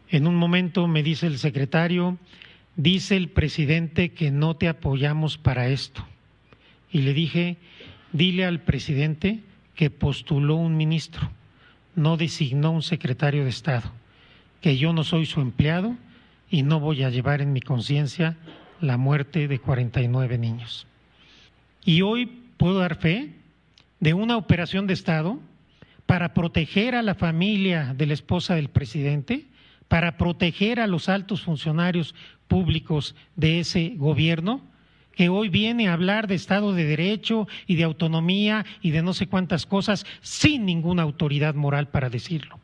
En un momento me dice el secretario, dice el presidente que no te apoyamos para esto. Y le dije, dile al presidente que postuló un ministro, no designó un secretario de Estado, que yo no soy su empleado y no voy a llevar en mi conciencia la muerte de 49 niños. Y hoy puedo dar fe de una operación de Estado para proteger a la familia de la esposa del presidente, para proteger a los altos funcionarios públicos de ese gobierno, que hoy viene a hablar de Estado de Derecho y de autonomía y de no sé cuántas cosas, sin ninguna autoridad moral para decirlo.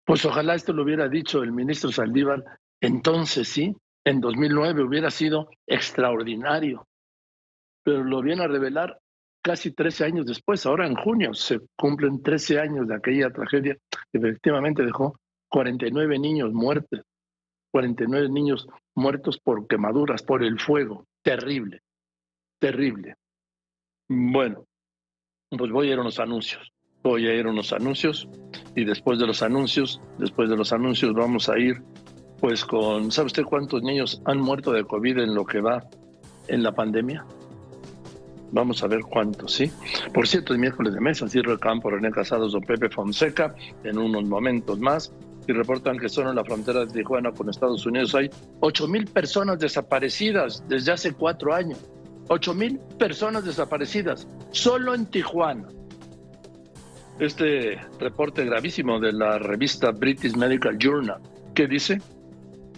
Pues ojalá esto lo hubiera dicho el ministro Saldívar, entonces sí, en 2009 hubiera sido extraordinario, pero lo viene a revelar casi 13 años después. Ahora en junio se cumplen 13 años de aquella tragedia que efectivamente dejó 49 niños muertos, 49 niños muertos por quemaduras, por el fuego. Terrible, terrible. Bueno, pues voy a ir a unos anuncios y después de los anuncios vamos a ir pues con, ¿sabe usted cuántos niños han muerto de COVID en lo que va en la pandemia? Vamos a ver cuántos, ¿sí? Por cierto, el miércoles de mesa, Ciro Campo, René Casados, don Pepe Fonseca, en unos momentos más, y reportan que solo en la frontera de Tijuana con Estados Unidos hay 8,000 personas desaparecidas desde hace 4 años. 8,000 personas desaparecidas, solo en Tijuana. Este reporte gravísimo de la revista British Medical Journal, ¿qué dice?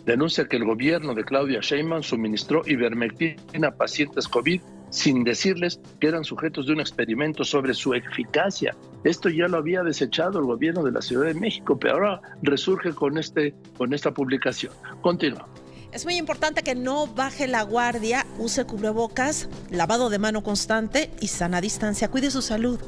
Denuncia que el gobierno de Claudia Sheinbaum suministró ivermectina a pacientes COVID sin decirles que eran sujetos de un experimento sobre su eficacia. Esto ya lo había desechado el gobierno de la Ciudad de México, pero ahora resurge con esta publicación. Continúa. Es muy importante que no baje la guardia, use cubrebocas, lavado de mano constante y sana distancia. Cuide su salud.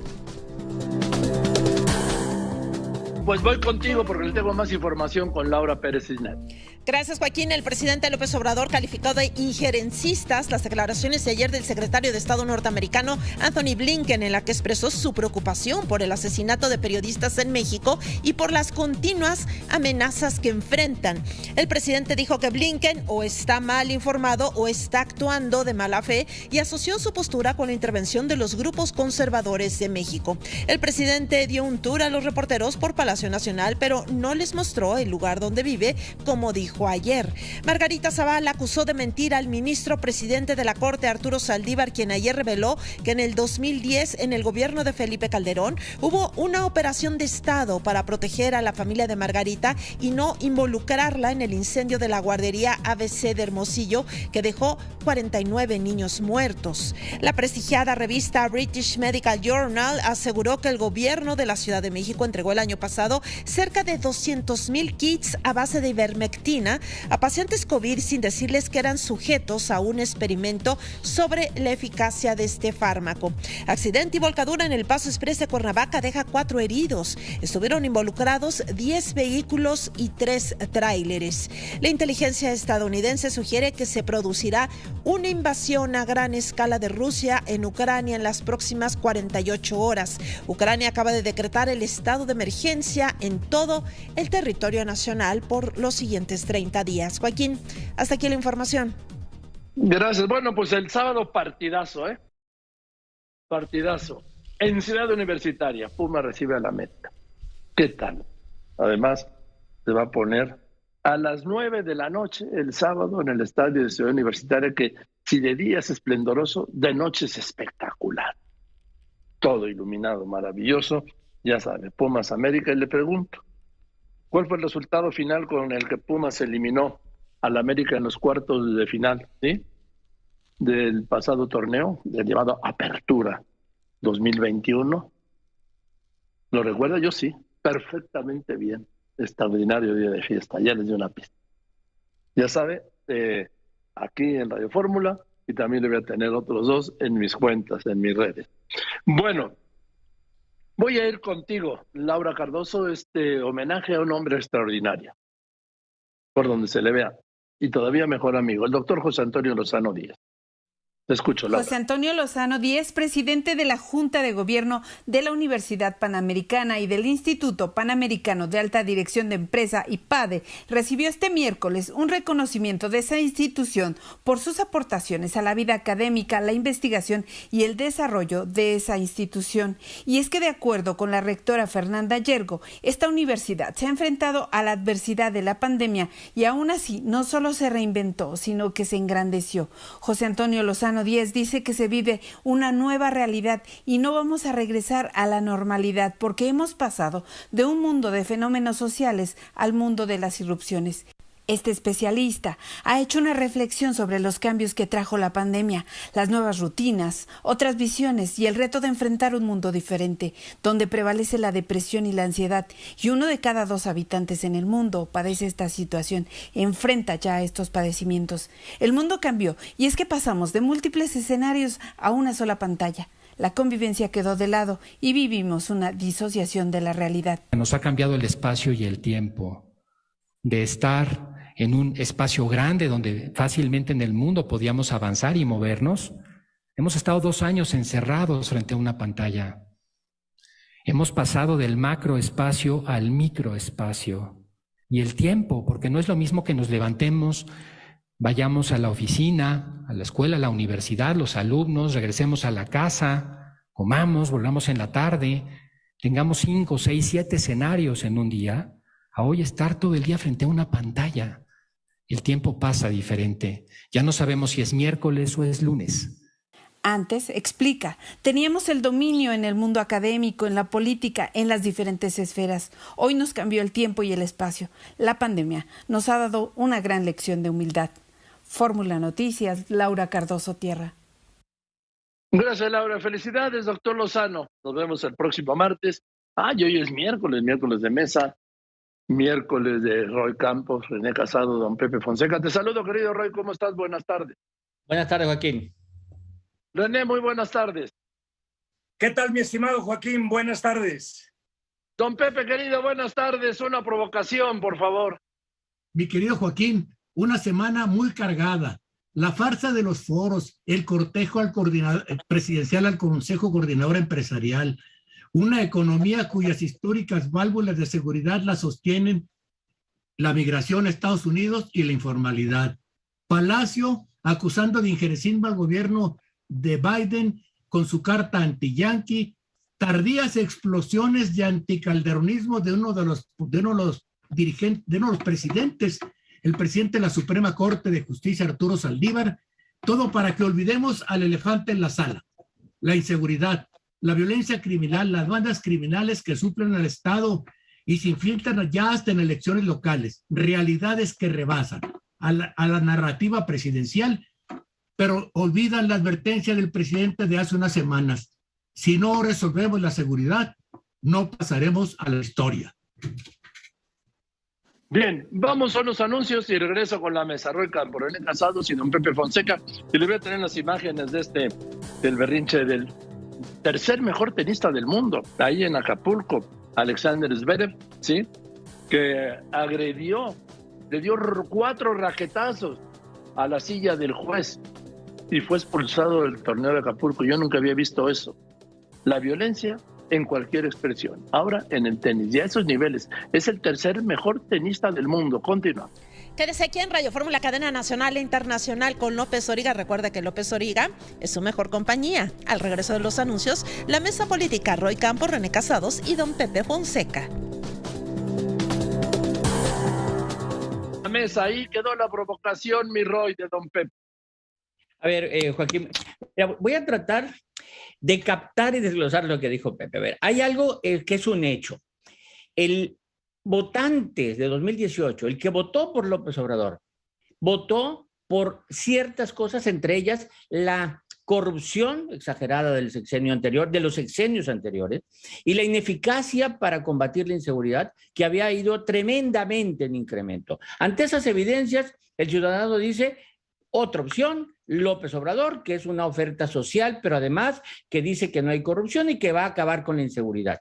Pues voy contigo porque le tengo más información con Laura Pérez Cisnet. Gracias, Joaquín. El presidente López Obrador calificó de injerencistas las declaraciones de ayer del secretario de Estado norteamericano Anthony Blinken, en la que expresó su preocupación por el asesinato de periodistas en México y por las continuas amenazas que enfrentan. El presidente dijo que Blinken o está mal informado o está actuando de mala fe y asoció su postura con la intervención de los grupos conservadores de México. El presidente dio un tour a los reporteros por Palacio Palacio Nacional, pero no les mostró el lugar donde vive, como dijo ayer. Margarita Zavala acusó de mentir al ministro presidente de la Corte, Arturo Saldívar, quien ayer reveló que en el 2010, en el gobierno de Felipe Calderón, hubo una operación de Estado para proteger a la familia de Margarita y no involucrarla en el incendio de la guardería ABC de Hermosillo, que dejó 49 niños muertos. La prestigiada revista British Medical Journal aseguró que el gobierno de la Ciudad de México entregó el año pasado cerca de 200,000 kits a base de ivermectina a pacientes COVID sin decirles que eran sujetos a un experimento sobre la eficacia de este fármaco. Accidente y volcadura en el Paso Express de Cuernavaca deja 4 heridos. Estuvieron involucrados 10 vehículos y 3 tráileres. La inteligencia estadounidense sugiere que se producirá una invasión a gran escala de Rusia en Ucrania en las próximas 48 horas. Ucrania acaba de decretar el estado de emergencia en todo el territorio nacional por los siguientes 30 días. Joaquín, hasta aquí la información. Gracias. Bueno, pues el sábado partidazo, Partidazo. En Ciudad Universitaria, Puma recibe a la América. ¿Qué tal? Además, se va a poner a las 9 de la noche el sábado en el estadio de Ciudad Universitaria, que si de día es esplendoroso, de noche es espectacular. Todo iluminado, maravilloso. Ya sabe, Pumas América. Y le pregunto, ¿cuál fue el resultado final con el que Pumas eliminó al América en los cuartos de final, ¿sí?, del pasado torneo, del llamado Apertura 2021? ¿Lo recuerda? Yo sí, perfectamente bien. Extraordinario día de fiesta, ya les di una pista. Ya sabe, aquí en Radio Fórmula, y también le voy a tener otros 2 en mis cuentas, en mis redes. Bueno, voy a ir contigo, Laura Cardoso, homenaje a un hombre extraordinario, por donde se le vea, y todavía mejor amigo, el doctor José Antonio Lozano Díez. Te escucho, Laura. José Antonio Lozano Díez, presidente de la Junta de Gobierno de la Universidad Panamericana y del Instituto Panamericano de Alta Dirección de Empresa, IPADE, recibió este miércoles un reconocimiento de esa institución por sus aportaciones a la vida académica, la investigación y el desarrollo de esa institución. Y es que, de acuerdo con la rectora Fernanda Yergo, esta universidad se ha enfrentado a la adversidad de la pandemia y aún así no solo se reinventó, sino que se engrandeció. José Antonio Lozano Díez dice que se vive una nueva realidad y no vamos a regresar a la normalidad porque hemos pasado de un mundo de fenómenos sociales al mundo de las irrupciones. Este especialista ha hecho una reflexión sobre los cambios que trajo la pandemia, las nuevas rutinas, otras visiones y el reto de enfrentar un mundo diferente, donde prevalece la depresión y la ansiedad, y 1 de cada 2 habitantes en el mundo padece esta situación, enfrenta ya estos padecimientos. El mundo cambió, y es que pasamos de múltiples escenarios a una sola pantalla. La convivencia quedó de lado y vivimos una disociación de la realidad. Nos ha cambiado el espacio y el tiempo de estar en un espacio grande donde fácilmente en el mundo podíamos avanzar y movernos. Hemos estado 2 años encerrados frente a una pantalla. Hemos pasado del macroespacio al microespacio. Y el tiempo, porque no es lo mismo que nos levantemos, vayamos a la oficina, a la escuela, a la universidad, los alumnos, regresemos a la casa, comamos, volvamos en la tarde, tengamos 5, 6, 7 escenarios en un día, a hoy estar todo el día frente a una pantalla. El tiempo pasa diferente. Ya no sabemos si es miércoles o es lunes. Antes, explica, teníamos el dominio en el mundo académico, en la política, en las diferentes esferas. Hoy nos cambió el tiempo y el espacio. La pandemia nos ha dado una gran lección de humildad. Fórmula Noticias, Laura Cardoso Tierra. Gracias, Laura. Felicidades, doctor Lozano. Nos vemos el próximo martes. Y hoy es miércoles de mesa. Miércoles de Roy Campos, René Casado, don Pepe Fonseca. Te saludo, querido Roy, ¿cómo estás? Buenas tardes. Buenas tardes, Joaquín. René, muy buenas tardes. ¿Qué tal, mi estimado Joaquín? Buenas tardes. Don Pepe, querido, buenas tardes. Una provocación, por favor. Mi querido Joaquín, una semana muy cargada. La farsa de los foros, el cortejo al presidencial al Consejo Coordinador Empresarial, una economía cuyas históricas válvulas de seguridad la sostienen la migración a Estados Unidos y la informalidad. Palacio acusando de injerencismo al gobierno de Biden con su carta anti-yanqui, tardías explosiones de anticalderonismo de uno de los dirigentes, de uno de los presidentes, el presidente de la Suprema Corte de Justicia, Arturo Saldívar, todo para que olvidemos al elefante en la sala: la inseguridad, la violencia criminal, las bandas criminales que suplen al Estado y se infiltran ya hasta en elecciones locales, realidades que rebasan a la narrativa presidencial, pero olvidan la advertencia del presidente de hace unas semanas: si no resolvemos la seguridad, no pasaremos a la historia. Bien, vamos a los anuncios y regreso con la mesa. Roy Campo, René Casados y don Pepe Fonseca. Y les voy a tener las imágenes del berrinche del tercer mejor tenista del mundo, ahí en Acapulco, Alexander Zverev, ¿sí? Que agredió, le dio 4 raquetazos a la silla del juez y fue expulsado del torneo de Acapulco. Yo nunca había visto eso. La violencia en cualquier expresión. Ahora en el tenis, y a esos niveles, es el tercer mejor tenista del mundo. Continúa. Quédese aquí en Radio Fórmula, cadena nacional e internacional con López Origa. Recuerde que López Origa es su mejor compañía. Al regreso de los anuncios, la mesa política, Roy Campos, René Casados y don Pepe Fonseca. La mesa, ahí quedó la provocación, mi Roy, de don Pepe. A ver, Joaquín, voy a tratar de captar y desglosar lo que dijo Pepe. A ver, hay algo que es un hecho. El votante de 2018, el que votó por López Obrador, votó por ciertas cosas, entre ellas la corrupción exagerada del sexenio anterior, de los sexenios anteriores, y la ineficacia para combatir la inseguridad, que había ido tremendamente en incremento. Ante esas evidencias, el ciudadano dice: otra opción, López Obrador, que es una oferta social, pero además que dice que no hay corrupción y que va a acabar con la inseguridad.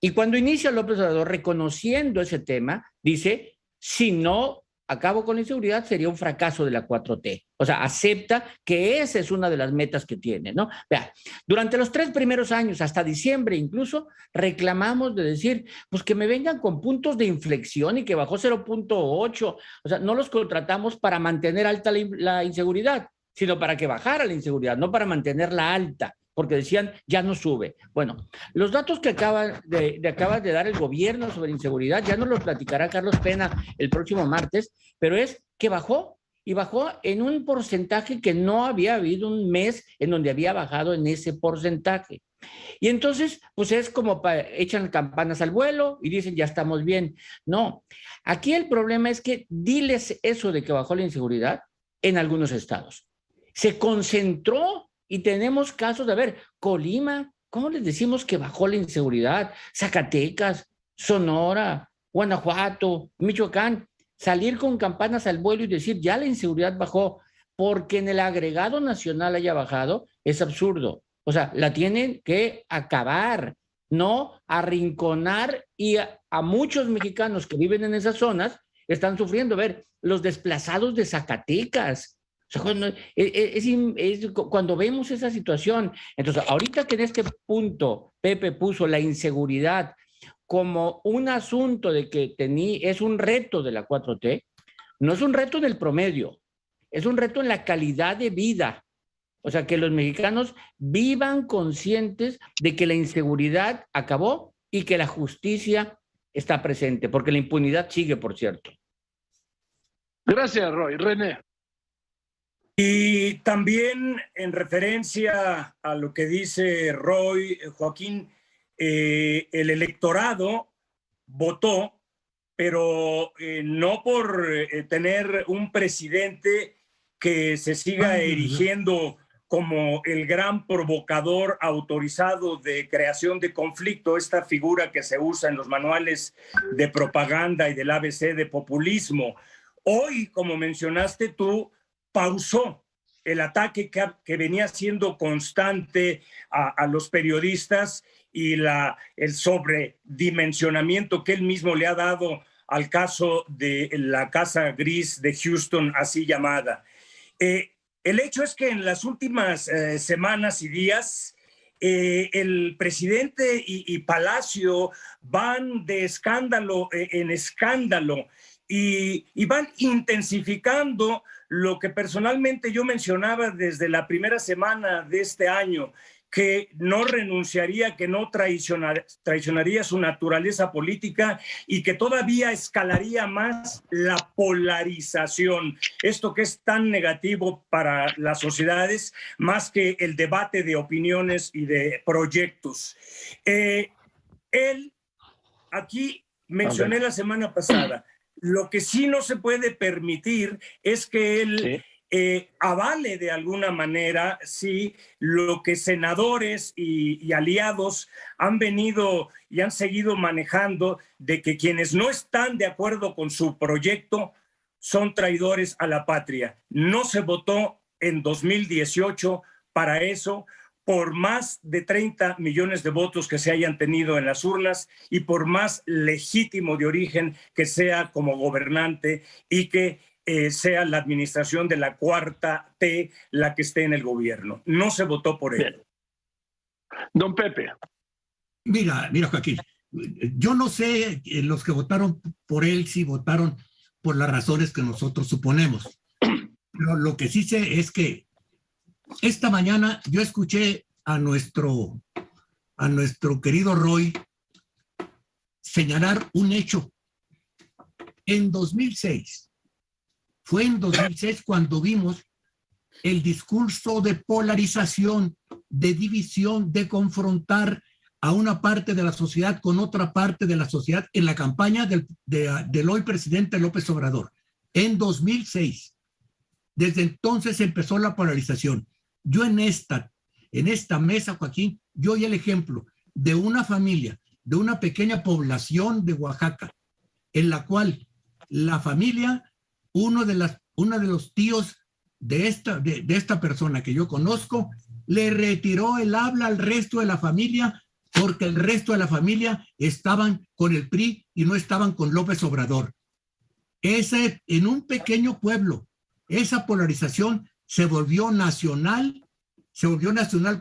Y cuando inicia López Obrador reconociendo ese tema, dice: si no acabo con la inseguridad, sería un fracaso de la 4T. O sea, acepta que esa es una de las metas que tiene, ¿no? Vea, durante los 3 primeros años, hasta diciembre incluso, reclamamos de decir, pues que me vengan con puntos de inflexión y que bajó 0.8. O sea, no los contratamos para mantener alta la inseguridad, sino para que bajara la inseguridad, no para mantenerla alta, porque decían, ya no sube. Bueno, los datos que acaba de dar el gobierno sobre inseguridad, ya nos los platicará Carlos Pena el próximo martes, pero es que bajó, y bajó en un porcentaje que no había habido un mes en donde había bajado en ese porcentaje. Y entonces, pues es como echan campanas al vuelo y dicen, ya estamos bien. No, aquí el problema es que diles eso de que bajó la inseguridad en algunos estados. Se concentró y tenemos casos de, a ver, Colima, ¿cómo les decimos que bajó la inseguridad? Zacatecas, Sonora, Guanajuato, Michoacán, salir con campanas al vuelo y decir, ya la inseguridad bajó, porque en el agregado nacional haya bajado, es absurdo. O sea, la tienen que acabar, no arrinconar, y a muchos mexicanos que viven en esas zonas están sufriendo. A ver, los desplazados de Zacatecas. O sea, cuando vemos esa situación, entonces ahorita que en este punto Pepe puso la inseguridad como un asunto de que es un reto de la 4T, no es un reto del promedio, es un reto en la calidad de vida. O sea, que los mexicanos vivan conscientes de que la inseguridad acabó y que la justicia está presente, porque la impunidad sigue, por cierto. Gracias, Roy. René. Y también en referencia a lo que dice Roy, Joaquín, el electorado votó, pero no por tener un presidente que se siga erigiendo como el gran provocador autorizado de creación de conflicto, esta figura que se usa en los manuales de propaganda y del ABC de populismo. Hoy, como mencionaste tú, pausó el ataque que venía siendo constante a los periodistas y el sobredimensionamiento que él mismo le ha dado al caso de la Casa Gris de Houston, así llamada. El hecho es que en las últimas semanas y días, el presidente y Palacio van de escándalo en escándalo y van intensificando lo que personalmente yo mencionaba desde la primera semana de este año, que no renunciaría, que no traicionaría su naturaleza política y que todavía escalaría más la polarización. Esto que es tan negativo para las sociedades, más que el debate de opiniones y de proyectos. Él, aquí mencioné la semana pasada, lo que sí no se puede permitir es que él avale de alguna manera lo que senadores y aliados han venido y han seguido manejando, de que quienes no están de acuerdo con su proyecto son traidores a la patria. No se votó en 2018 para eso, por más de 30 millones de votos que se hayan tenido en las urnas y por más legítimo de origen que sea como gobernante y que sea la administración de la cuarta T la que esté en el gobierno. No se votó por él. Don Pepe. Mira, Joaquín, yo no sé los que votaron por él si votaron por las razones que nosotros suponemos. Pero lo que sí sé es que esta mañana yo escuché a nuestro querido Roy señalar un hecho. En 2006, fue en 2006 cuando vimos el discurso de polarización, de división, de confrontar a una parte de la sociedad con otra parte de la sociedad en la campaña del hoy presidente López Obrador. En 2006. Desde entonces empezó la polarización. Yo en esta mesa, Joaquín, yo oí el ejemplo de una familia, de una pequeña población de Oaxaca, en la cual la familia, uno de los tíos de esta persona que yo conozco, le retiró el habla al resto de la familia porque el resto de la familia estaban con el PRI y no estaban con López Obrador. En un pequeño pueblo, esa polarización se volvió nacional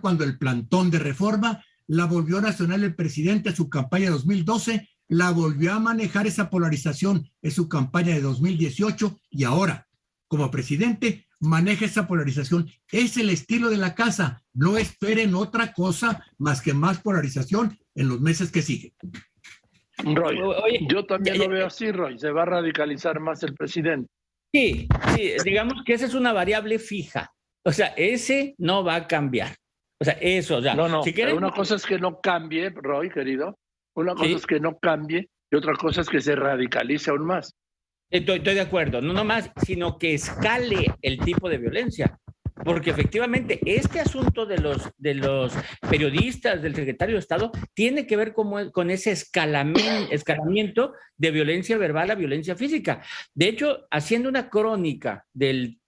cuando el plantón de Reforma, la volvió nacional el presidente en su campaña de 2012, la volvió a manejar esa polarización en su campaña de 2018 y ahora, como presidente, maneja esa polarización. Es el estilo de la casa. No esperen otra cosa más que más polarización en los meses que siguen. Roy, yo también lo veo así, Roy. Se va a radicalizar más el presidente. Sí, digamos que esa es una variable fija. O sea, ese no va a cambiar. O sea, eso, o sea, No, si quieren... una cosa es que no cambie, Roy, querido. Una cosa es que no cambie y otra cosa es que se radicalice aún más. Estoy de acuerdo, no nomás, sino que escale el tipo de violencia. Porque efectivamente este asunto de los periodistas, del secretario de Estado, tiene que ver con ese escalamiento de violencia verbal a violencia física. De hecho, haciendo una crónica de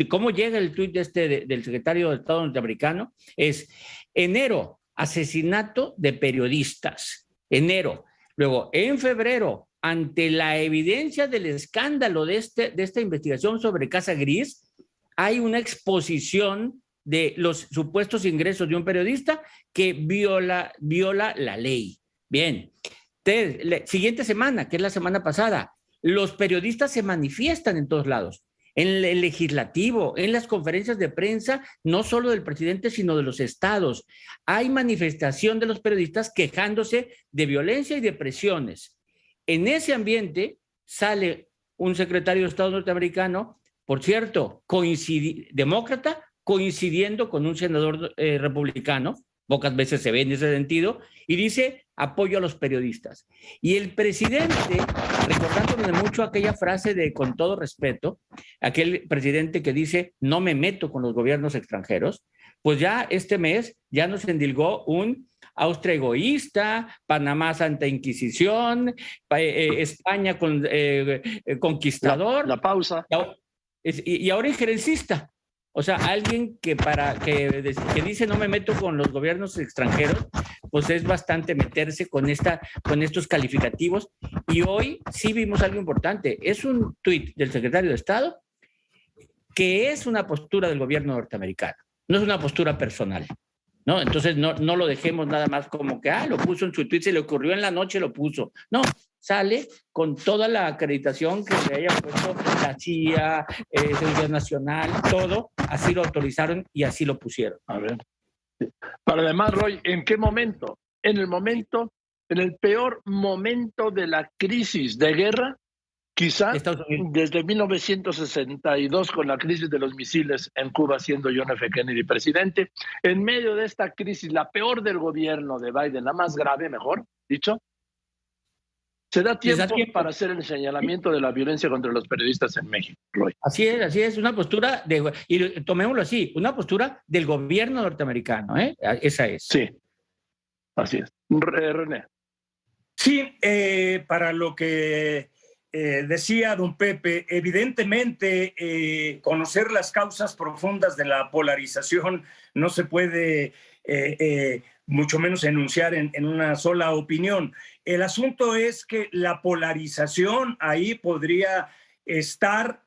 cómo llega el tuit del secretario de Estado norteamericano, es enero, asesinato de periodistas. Enero. Luego, en febrero, ante la evidencia del escándalo de esta investigación sobre Casa Gris, hay una exposición de los supuestos ingresos de un periodista que viola la ley. Bien. Siguiente semana, que es la semana pasada, los periodistas se manifiestan en todos lados. En el legislativo, en las conferencias de prensa, no solo del presidente, sino de los estados. Hay manifestación de los periodistas quejándose de violencia y de presiones. En ese ambiente sale un secretario de Estado norteamericano, por cierto, demócrata, coincidiendo con un senador republicano, pocas veces se ve en ese sentido, y dice apoyo a los periodistas. Y el presidente, recordándome mucho aquella frase de con todo respeto, aquel presidente que dice no me meto con los gobiernos extranjeros, pues ya este mes ya nos endilgó un Austria egoísta, Panamá Santa Inquisición, España conquistador. La pausa. Y ahora injerencista. O sea, alguien que dice no me meto con los gobiernos extranjeros, pues es bastante meterse con estos calificativos. Y hoy sí vimos algo importante. Es un tuit del secretario de Estado que es una postura del gobierno norteamericano, no es una postura personal, ¿no? Entonces no lo dejemos nada más como que, lo puso en su tuit, se le ocurrió en la noche, lo puso. No, sale con toda la acreditación que se haya puesto la CIA, Seguridad Nacional, todo, así lo autorizaron y así lo pusieron. A ver. Pero además, Roy, ¿en qué momento? En el peor momento de la crisis de guerra, quizá desde 1962, con la crisis de los misiles en Cuba, siendo John F. Kennedy presidente. En medio de esta crisis, la peor del gobierno de Biden, la más grave, mejor dicho, se da tiempo para hacer el señalamiento de la violencia contra los periodistas en México, Roy. Así es, una postura, y tomémoslo así, una postura del gobierno norteamericano, ¿eh? Esa es. Sí, así es. René. Sí, para lo que decía don Pepe, evidentemente conocer las causas profundas de la polarización no se puede mucho menos enunciar en una sola opinión. El asunto es que la polarización ahí podría estar,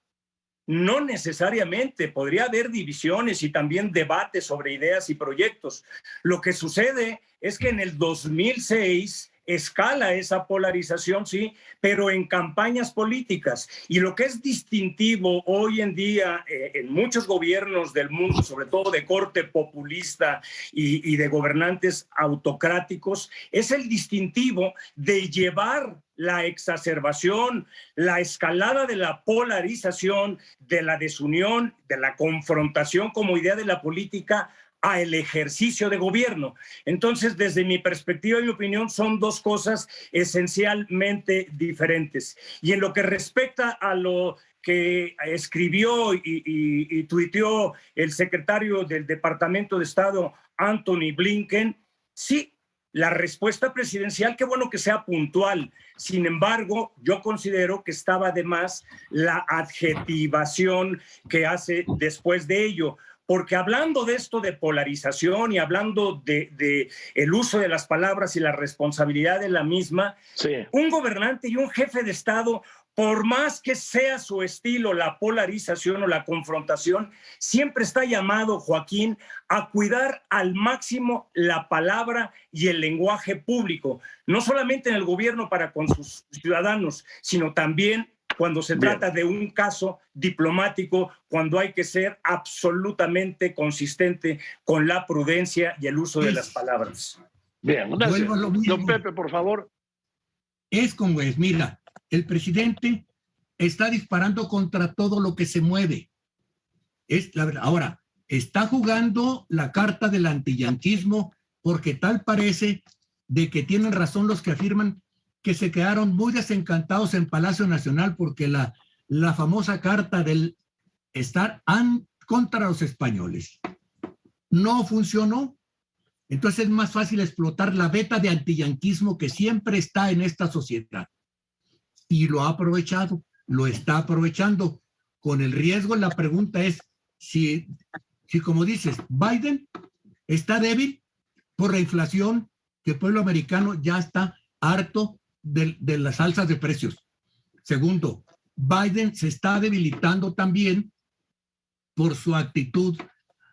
no necesariamente, podría haber divisiones y también debates sobre ideas y proyectos. Lo que sucede es que en el 2006 escala esa polarización, sí, pero en campañas políticas. Y lo que es distintivo hoy en día en muchos gobiernos del mundo, sobre todo de corte populista y de gobernantes autocráticos, es el distintivo de llevar la exacerbación, la escalada de la polarización, de la desunión, de la confrontación como idea de la política a el ejercicio de gobierno. Entonces, desde mi perspectiva y mi opinión, son dos cosas esencialmente diferentes. Y en lo que respecta a lo que escribió y tuiteó el secretario del Departamento de Estado, Anthony Blinken, sí, la respuesta presidencial, qué bueno que sea puntual. Sin embargo, yo considero que estaba de más la adjetivación que hace después de ello. Porque hablando de esto de polarización y hablando de el uso de las palabras y la responsabilidad de la misma, sí, un gobernante y un jefe de Estado, por más que sea su estilo la polarización o la confrontación, siempre está llamado, Joaquín, a cuidar al máximo la palabra y el lenguaje público, no solamente en el gobierno para con sus ciudadanos, sino también cuando se trata de un caso diplomático, cuando hay que ser absolutamente consistente con la prudencia y el uso de las palabras. Bien, gracias. Don Pepe, por favor. Es como es, mira, el presidente está disparando contra todo lo que se mueve. Es la verdad. Ahora, está jugando la carta del antiyanquismo porque tal parece de que tienen razón los que afirman que se quedaron muy desencantados en Palacio Nacional porque la famosa carta del estar contra los españoles no funcionó. Entonces es más fácil explotar la beta de antiyanquismo que siempre está en esta sociedad. Y lo ha aprovechado, lo está aprovechando. Con el riesgo, la pregunta es si como dices, Biden está débil por la inflación, que el pueblo americano ya está harto de las alzas de precios. Segundo, Biden se está debilitando también por su actitud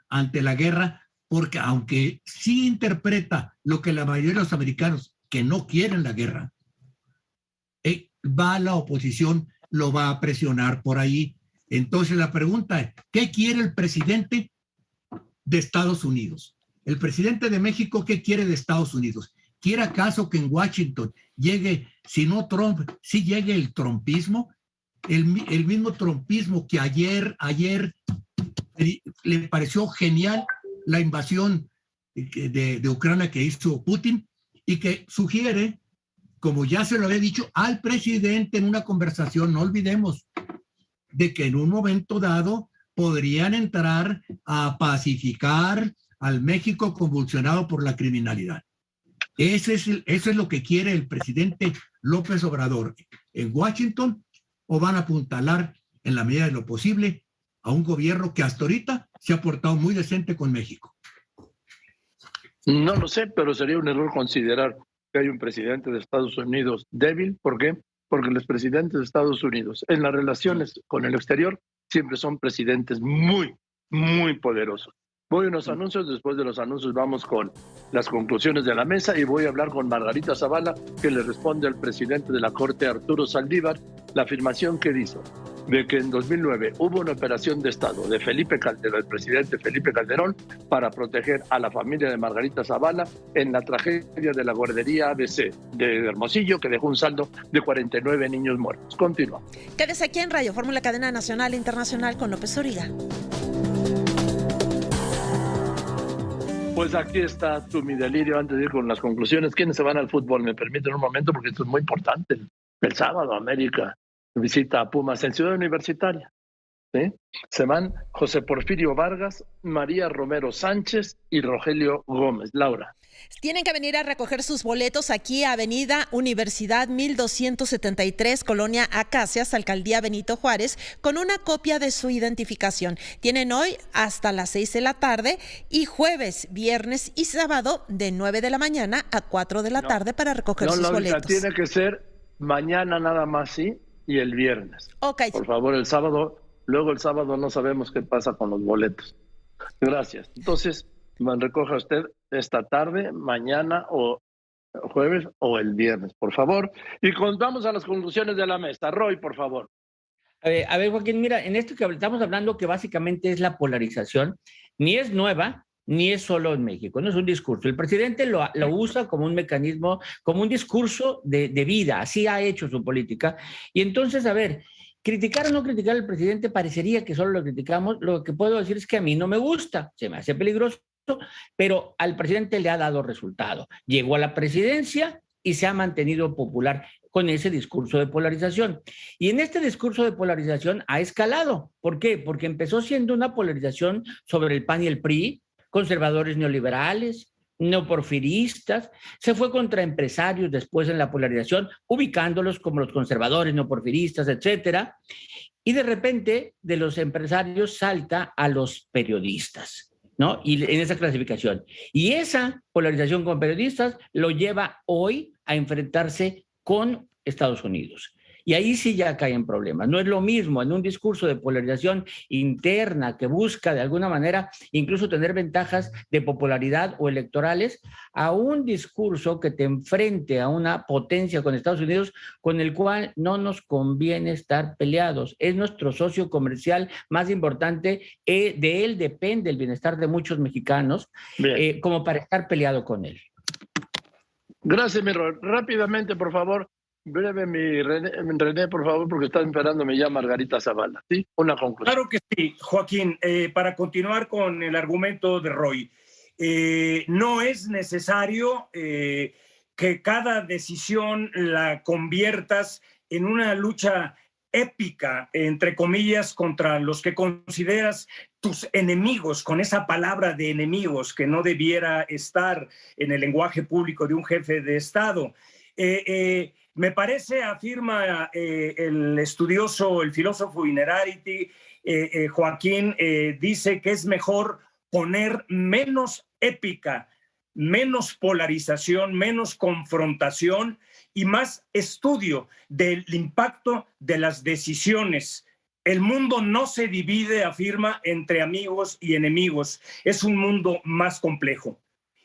ante la guerra, porque aunque sí interpreta lo que la mayoría de los americanos que no quieren la guerra, va a la oposición, lo va a presionar por ahí. Entonces la pregunta es, ¿qué quiere el presidente de Estados Unidos? El presidente de México, ¿qué quiere de Estados Unidos? ¿Quiere acaso que en Washington llegue, si no Trump, si llegue el trumpismo? El mismo trumpismo que ayer le pareció genial la invasión de Ucrania que hizo Putin y que sugiere, como ya se lo había dicho al presidente en una conversación, no olvidemos, de que en un momento dado podrían entrar a pacificar al México convulsionado por la criminalidad. Eso es lo que quiere el presidente López Obrador en Washington, o van a apuntalar en la medida de lo posible a un gobierno que hasta ahorita se ha portado muy decente con México. No lo sé, pero sería un error considerar que hay un presidente de Estados Unidos débil. ¿Por qué? Porque los presidentes de Estados Unidos en las relaciones con el exterior siempre son presidentes muy, muy poderosos. Voy a unos anuncios, después de los anuncios vamos con las conclusiones de la mesa y voy a hablar con Margarita Zavala, que le responde al presidente de la Corte, Arturo Saldívar, la afirmación que hizo de que en 2009 hubo una operación de Estado de Felipe Calderón, el presidente Felipe Calderón, para proteger a la familia de Margarita Zavala en la tragedia de la guardería ABC de Hermosillo, que dejó un saldo de 49 niños muertos. Continúa. Quédese aquí en Radio Fórmula, cadena nacional e internacional con López Origa. Pues aquí está mi delirio antes de ir con las conclusiones. ¿Quiénes se van al fútbol? Me permiten un momento porque esto es muy importante. El sábado América visita a Pumas en Ciudad Universitaria. ¿Sí? Se van José Porfirio Vargas, María Romero Sánchez y Rogelio Gómez. Laura. Tienen que venir a recoger sus boletos aquí a Avenida Universidad 1273, Colonia Acacias, Alcaldía Benito Juárez, con una copia de su identificación. Tienen hoy hasta las 6 de la tarde y jueves, viernes y sábado de 9 de la mañana a 4 de la tarde para recoger sus boletos. Tiene que ser mañana nada más, ¿sí? Y el viernes. Okay. Por favor, el sábado no sabemos qué pasa con los boletos. Gracias. Entonces, recoja usted esta tarde, mañana o jueves o el viernes, por favor. Y vamos a las conclusiones de la mesa. Roy, por favor. A ver, Joaquín, mira, en esto que estamos hablando que básicamente es la polarización, ni es nueva, ni es solo en México, no es un discurso. El presidente lo usa como un mecanismo, como un discurso de vida, así ha hecho su política. Y entonces, a ver, criticar o no criticar al presidente parecería que solo lo criticamos. Lo que puedo decir es que a mí no me gusta, se me hace peligroso, pero al presidente le ha dado resultado. Llegó a la presidencia y se ha mantenido popular con ese discurso de polarización. Y en este discurso de polarización ha escalado. ¿Por qué? Porque empezó siendo una polarización sobre el PAN y el PRI, conservadores neoliberales, neoporfiristas, se fue contra empresarios después en la polarización, ubicándolos como los conservadores, neoporfiristas, etcétera, y de repente de los empresarios salta a los periodistas, ¿no? Y en esa clasificación. Y esa polarización con periodistas lo lleva hoy a enfrentarse con Estados Unidos. Y ahí sí ya caen problemas. No es lo mismo en un discurso de polarización interna que busca de alguna manera incluso tener ventajas de popularidad o electorales, a un discurso que te enfrente a una potencia con Estados Unidos con el cual no nos conviene estar peleados. Es nuestro socio comercial más importante, de él depende el bienestar de muchos mexicanos, como para estar peleado con él. Gracias, mi Rol. Rápidamente, por favor. Breve, René, por favor, porque está esperándome ya Margarita Zavala. ¿Sí? Una conclusión. Claro que sí, Joaquín. Para continuar con el argumento de Roy, no es necesario que cada decisión la conviertas en una lucha épica, entre comillas, contra los que consideras tus enemigos, con esa palabra de enemigos que no debiera estar en el lenguaje público de un jefe de Estado. Me parece, afirma el estudioso, el filósofo Innerarity, Joaquín, dice que es mejor poner menos épica, menos polarización, menos confrontación y más estudio del impacto de las decisiones. El mundo no se divide, afirma, entre amigos y enemigos. Es un mundo más complejo.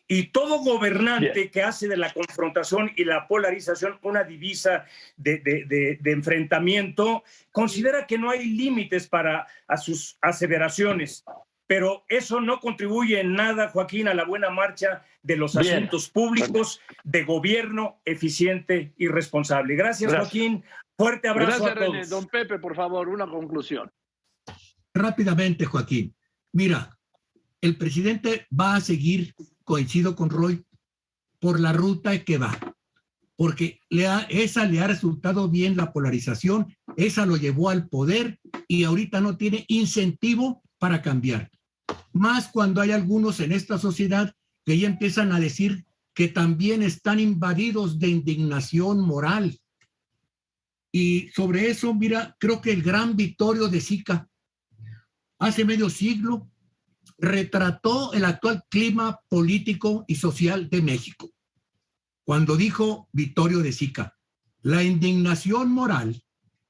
Y todo gobernante que hace de la confrontación y la polarización una divisa de enfrentamiento, considera que no hay límites para sus aseveraciones. Pero eso no contribuye en nada, Joaquín, a la buena marcha de los asuntos públicos, de gobierno eficiente y responsable. Gracias, Joaquín. Fuerte abrazo a todos. René. Don Pepe, por favor, una conclusión. Rápidamente, Joaquín. Mira, el presidente va a seguir, coincido con Roy, por la ruta que va, porque esa le ha resultado bien la polarización, esa lo llevó al poder y ahorita no tiene incentivo para cambiar. Más cuando hay algunos en esta sociedad que ya empiezan a decir que también están invadidos de indignación moral. Y sobre eso, mira, creo que el gran Vittorio de Sica, hace medio siglo, retrató el actual clima político y social de México. Cuando dijo Vittorio de Sica, la indignación moral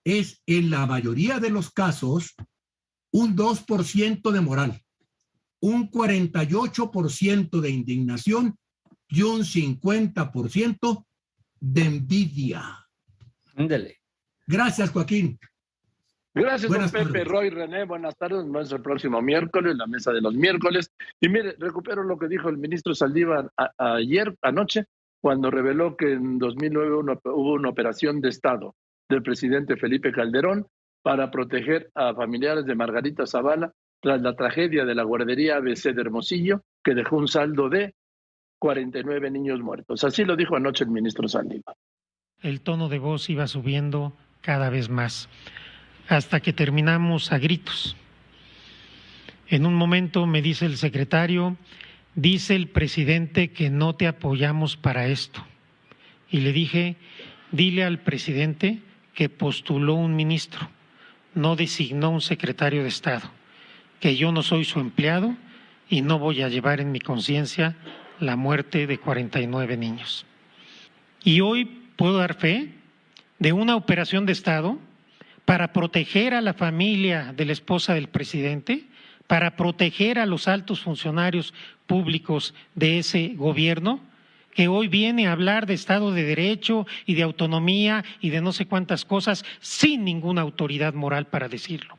es en la mayoría de los casos un 2% de moral, un 48% de indignación y un 50% de envidia. Ándale. Gracias, Joaquín. Gracias, Buenas don Pepe, tardes. Roy, René, buenas tardes. Nos vemos el próximo miércoles, la mesa de los miércoles. Y mire, recupero lo que dijo el ministro Saldívar anoche, cuando reveló que en 2009 hubo una operación de Estado del presidente Felipe Calderón para proteger a familiares de Margarita Zavala tras la tragedia de la guardería ABC de Hermosillo, que dejó un saldo de 49 niños muertos. Así lo dijo anoche el ministro Saldívar. El tono de voz iba subiendo cada vez más, hasta que terminamos a gritos. En un momento me dice el secretario, dice el presidente que no te apoyamos para esto. Y le dije, dile al presidente que postuló un ministro, no designó un secretario de Estado, que yo no soy su empleado y no voy a llevar en mi conciencia la muerte de 49 niños. Y hoy puedo dar fe de una operación de Estado para proteger a la familia de la esposa del presidente, para proteger a los altos funcionarios públicos de ese gobierno, que hoy viene a hablar de Estado de Derecho y de autonomía y de no sé cuántas cosas, sin ninguna autoridad moral para decirlo.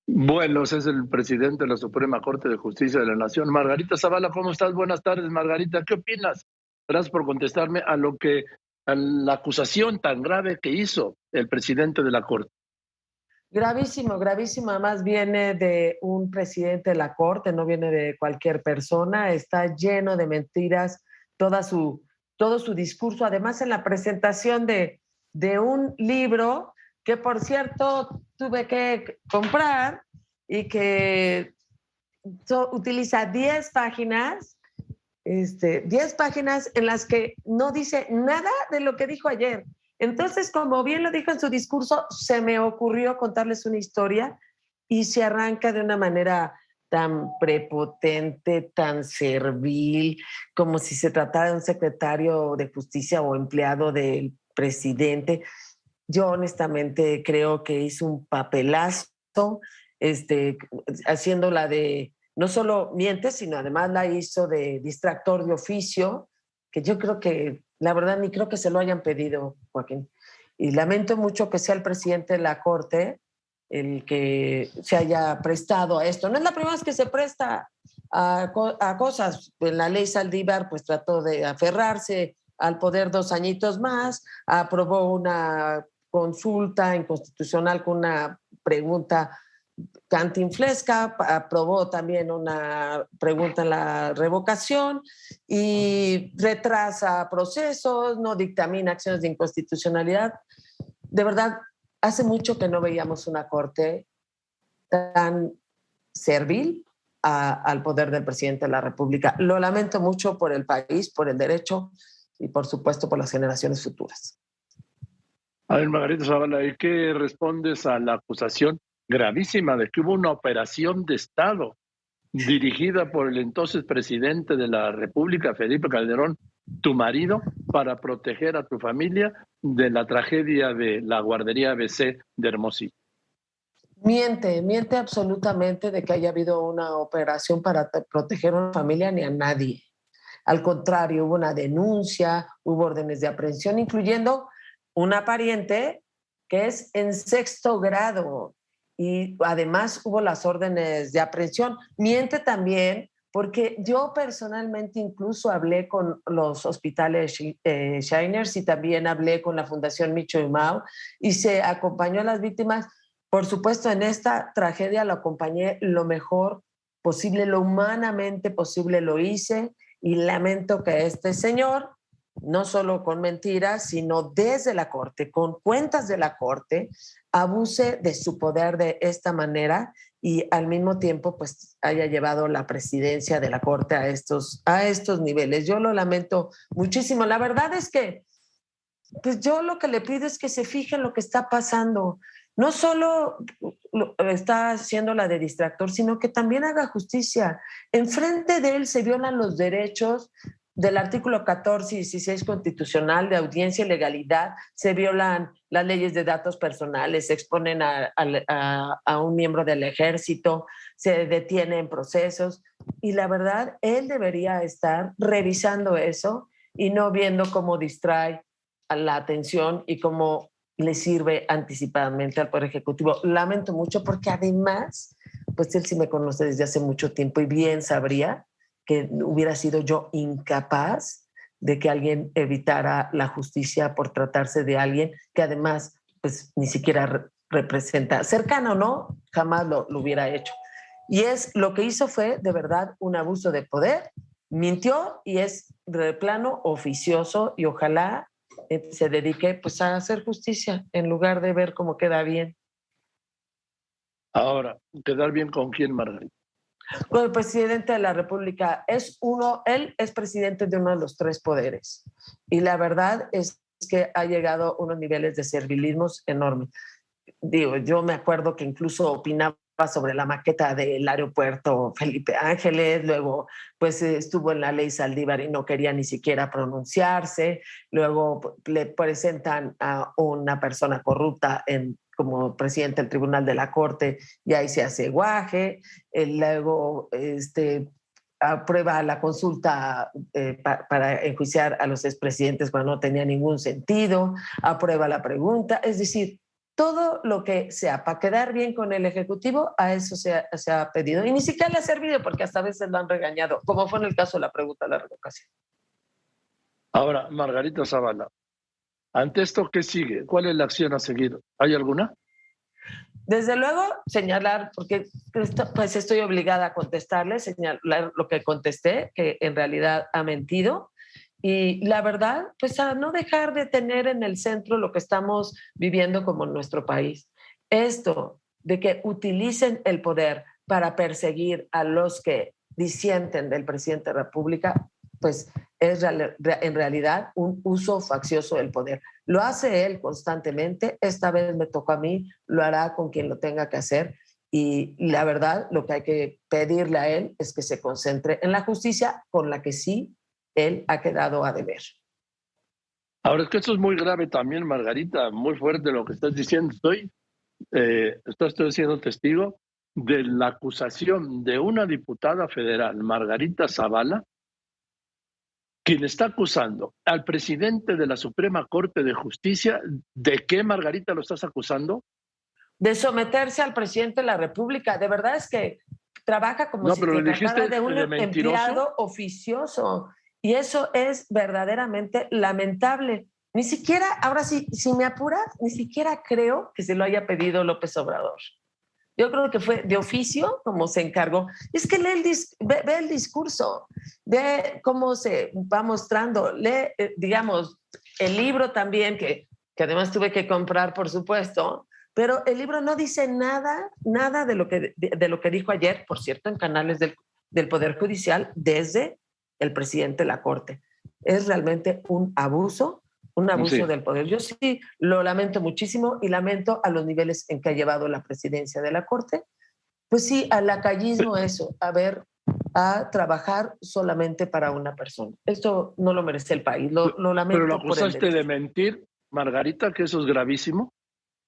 Bueno, ese es el presidente de la Suprema Corte de Justicia de la Nación, Margarita Zavala. ¿Cómo estás? Buenas tardes, Margarita. ¿Qué opinas? Gracias por contestarme a la acusación tan grave que hizo el presidente de la Corte. Gravísimo, gravísimo. Además viene de un presidente de la Corte, no viene de cualquier persona. Está lleno de mentiras, todo su discurso. Además, en la presentación de un libro que, por cierto, tuve que comprar y que utiliza 10 páginas. 10 páginas en las que no dice nada de lo que dijo ayer. Entonces, como bien lo dijo en su discurso, se me ocurrió contarles una historia y se arranca de una manera tan prepotente, tan servil, como si se tratara de un secretario de justicia o empleado del presidente. Yo honestamente creo que hizo un papelazo, haciéndola de... No solo miente, sino además la hizo de distractor de oficio, que yo creo que, la verdad, ni creo que se lo hayan pedido, Joaquín. Y lamento mucho que sea el presidente de la Corte el que se haya prestado a esto. No es la primera vez que se presta a cosas. En la ley Saldívar, pues trató de aferrarse al poder 2 añitos más, aprobó una consulta inconstitucional con una pregunta cantinflesca, aprobó también una pregunta en la revocación y retrasa procesos, no dictamina acciones de inconstitucionalidad. De verdad, hace mucho que no veíamos una corte tan servil al poder del presidente de la República. Lo lamento mucho por el país, por el derecho y, por supuesto, por las generaciones futuras. A ver, Margarita Zavala, ¿y qué respondes a la acusación gravísima de que hubo una operación de Estado dirigida por el entonces presidente de la República, Felipe Calderón, tu marido, para proteger a tu familia de la tragedia de la guardería ABC de Hermosillo? Miente absolutamente de que haya habido una operación para proteger a una familia ni a nadie. Al contrario, hubo una denuncia, hubo órdenes de aprehensión, incluyendo una pariente que es en 6º grado. Y además hubo las órdenes de aprehensión. Miente también porque yo personalmente incluso hablé con los hospitales Shiners y también hablé con la Fundación Micho y Mau y se acompañó a las víctimas. Por supuesto, en esta tragedia lo acompañé lo mejor posible, lo humanamente posible lo hice y lamento que este señor, no solo con mentiras, sino desde la Corte, con cuentas de la Corte, abuse de su poder de esta manera y al mismo tiempo pues haya llevado la presidencia de la Corte a estos niveles. Yo lo lamento muchísimo. La verdad es que pues yo lo que le pido es que se fije en lo que está pasando. No solo está haciendo la de distractor, sino que también haga justicia. Enfrente de él se violan los derechos del artículo 14 y 16 constitucional de audiencia y legalidad, se violan las leyes de datos personales, se exponen a un miembro del ejército, se detienen procesos y la verdad, él debería estar revisando eso y no viendo cómo distrae la atención y cómo le sirve anticipadamente al Poder Ejecutivo. Lamento mucho porque además, pues él sí me conoce desde hace mucho tiempo y bien sabría que hubiera sido yo incapaz de que alguien evitara la justicia por tratarse de alguien que además pues ni siquiera representa, cercano o no, jamás lo hubiera hecho. Y lo que hizo fue de verdad un abuso de poder, mintió y es de plano oficioso y ojalá se dedique pues a hacer justicia en lugar de ver cómo queda bien. Ahora, ¿quedar bien con quién, Margarita? Con el presidente de la República. Él es presidente de uno de los 3 poderes. Y la verdad es que ha llegado a unos niveles de servilismos enormes. Digo, yo me acuerdo que incluso opinaba sobre la maqueta del aeropuerto Felipe Ángeles, luego pues estuvo en la ley Saldívar y no quería ni siquiera pronunciarse, luego le presentan a una persona corrupta como presidente del Tribunal de la Corte y ahí se hace guaje, luego aprueba la consulta para enjuiciar a los expresidentes cuando no tenía ningún sentido, aprueba la pregunta, es decir, todo lo que sea para quedar bien con el Ejecutivo, a eso se ha pedido. Y ni siquiera le ha servido porque hasta a veces lo han regañado, como fue en el caso de la pregunta de la revocación. Ahora, Margarita Zavala, ante esto, ¿qué sigue? ¿Cuál es la acción a seguir? ¿Hay alguna? Desde luego, señalar, porque pues estoy obligada a contestarle, señalar lo que contesté, que en realidad ha mentido. Y la verdad, pues a no dejar de tener en el centro lo que estamos viviendo como en nuestro país. Esto de que utilicen el poder para perseguir a los que disienten del presidente de la República, pues es en realidad un uso faccioso del poder. Lo hace él constantemente, esta vez me tocó a mí, lo hará con quien lo tenga que hacer. Y la verdad, lo que hay que pedirle a él es que se concentre en la justicia con la que sí él ha quedado a deber. Ahora, es que esto es muy grave también, Margarita, muy fuerte lo que estás diciendo. Estoy siendo testigo de la acusación de una diputada federal, Margarita Zavala, quien está acusando al presidente de la Suprema Corte de Justicia. ¿De qué, Margarita, lo estás acusando? De someterse al presidente de la República. De verdad es que trabaja como si se tratara de un empleado oficioso. Y eso es verdaderamente lamentable. Ni siquiera, ahora sí, si me apuras, ni siquiera creo que se lo haya pedido López Obrador. Yo creo que fue de oficio como se encargó. Es que ve el discurso, ve cómo se va mostrando, lee, digamos, el libro también, que además tuve que comprar, por supuesto, pero el libro no dice nada de lo que dijo ayer, por cierto, en canales del Poder Judicial, desde el presidente de la Corte. Es realmente un abuso sí, del poder. Yo sí lo lamento muchísimo y lamento a los niveles en que ha llevado la presidencia de la Corte. Pues sí, al lacayismo eso, a trabajar solamente para una persona. Esto no lo merece el país, lo lamento. Pero lo acusaste de mentir, Margarita, que eso es gravísimo.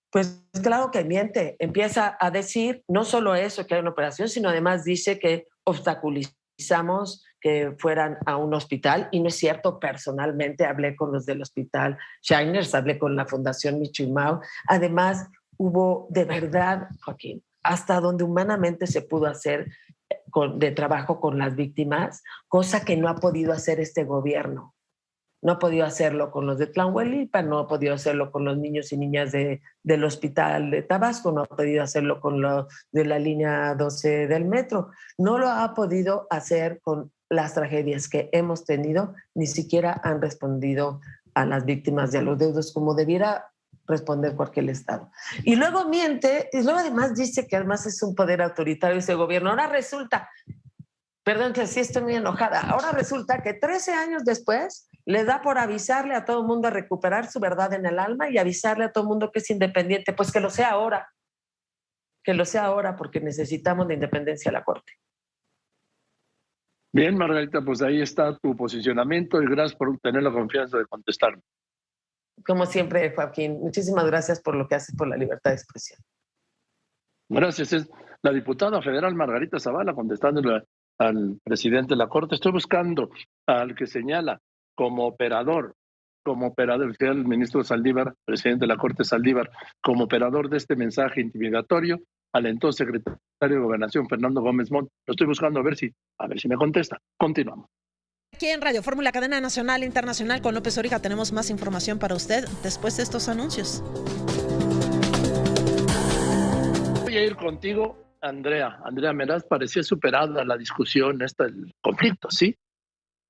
Pues claro que miente. Empieza a decir no solo eso, que hay una operación, sino además dice que obstaculizamos que fueran a un hospital, y no es cierto. Personalmente hablé con los del hospital Shiners, hablé con la Fundación Michoacán. Además, hubo de verdad, Joaquín, hasta donde humanamente se pudo hacer de trabajo con las víctimas, cosa que no ha podido hacer este gobierno. No ha podido hacerlo con los de Tlahuelipa, no ha podido hacerlo con los niños y niñas del hospital de Tabasco, no ha podido hacerlo con los de la línea 12 del metro, no lo ha podido hacer con las tragedias que hemos tenido, ni siquiera han respondido a las víctimas y a los deudos como debiera responder cualquier Estado. Y luego miente, y luego además dice que además es un poder autoritario ese gobierno. Ahora resulta, perdón que sí estoy muy enojada, ahora resulta que 13 años después le da por avisarle a todo el mundo a recuperar su verdad en el alma y avisarle a todo el mundo que es independiente. Pues que lo sea ahora, porque necesitamos la independencia de la Corte. Bien, Margarita, pues ahí está tu posicionamiento y gracias por tener la confianza de contestarme. Como siempre, Joaquín, muchísimas gracias por lo que haces por la libertad de expresión. Gracias. Es la diputada federal Margarita Zavala contestándole al presidente de la Corte. Estoy buscando al que señala como operador como operador, el ministro Saldívar, presidente de la Corte Saldívar, como operador de este mensaje intimidatorio al entonces secretario de Gobernación, Fernando Gómez Montt. Lo estoy buscando a ver si me contesta. Continuamos. Aquí en Radio Fórmula, cadena nacional e internacional con López Oreja, tenemos más información para usted después de estos anuncios. Voy a ir contigo, Andrea. Andrea Meraz, parecía superada la discusión, el conflicto, ¿sí?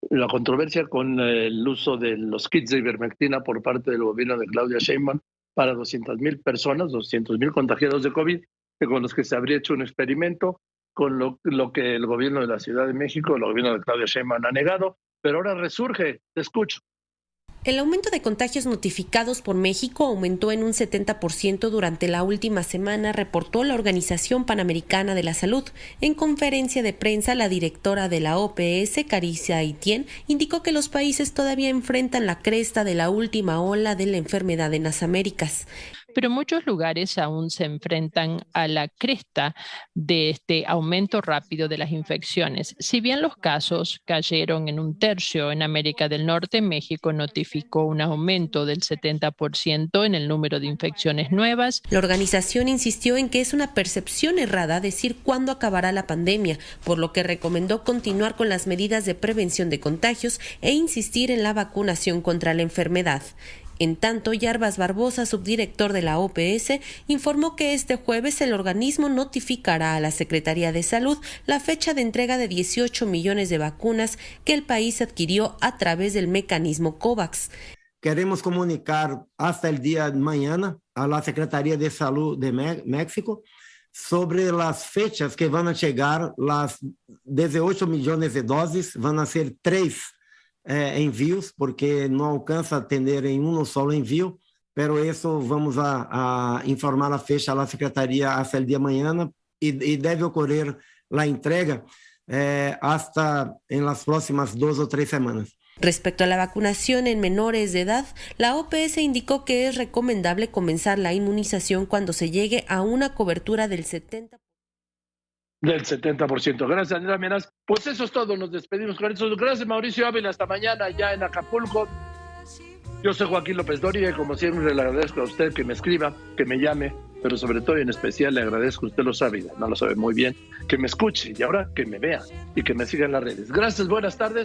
La controversia con el uso de los kits de ivermectina por parte del gobierno de Claudia Sheinbaum para 200,000 personas, 200,000 contagiados de COVID, con los que se habría hecho un experimento, con lo que el gobierno de la Ciudad de México, el gobierno de Claudia Sheinbaum ha negado, pero ahora resurge. Te escucho. El aumento de contagios notificados por México aumentó en un 70% durante la última semana, reportó la Organización Panamericana de la Salud. En conferencia de prensa, la directora de la OPS, Carissa Etienne, indicó que los países todavía enfrentan la cresta de la última ola de la enfermedad en las Américas. Pero muchos lugares aún se enfrentan a la cresta de este aumento rápido de las infecciones. Si bien los casos cayeron en 1/3 en América del Norte, México notificó un aumento del 70% en el número de infecciones nuevas. La organización insistió en que es una percepción errada decir cuándo acabará la pandemia, por lo que recomendó continuar con las medidas de prevención de contagios e insistir en la vacunación contra la enfermedad. En tanto, Yarbas Barbosa, subdirector de la OPS, informó que este jueves el organismo notificará a la Secretaría de Salud la fecha de entrega de 18 millones de vacunas que el país adquirió a través del mecanismo COVAX. Queremos comunicar hasta el día de mañana a la Secretaría de Salud de México sobre las fechas que van a llegar las 18 millones de dosis, van a ser 3 envíos, porque no alcanza a atender en uno solo envío, pero eso vamos a informar la fecha a la Secretaría hasta el día de mañana y debe ocurrir la entrega hasta en las próximas 2 o 3 semanas. Respecto a la vacunación en menores de edad, la OPS indicó que es recomendable comenzar la inmunización cuando se llegue a una cobertura del 70%. Del 70%. Gracias, Andrea Meraz. Pues eso es todo, nos despedimos con eso. Gracias, Mauricio Ávila, hasta mañana ya en Acapulco. Yo soy Joaquín López Dóriga y como siempre le agradezco a usted que me escriba, que me llame, pero sobre todo y en especial le agradezco, usted lo sabe, no lo sabe muy bien, que me escuche y ahora que me vea y que me siga en las redes. Gracias, buenas tardes.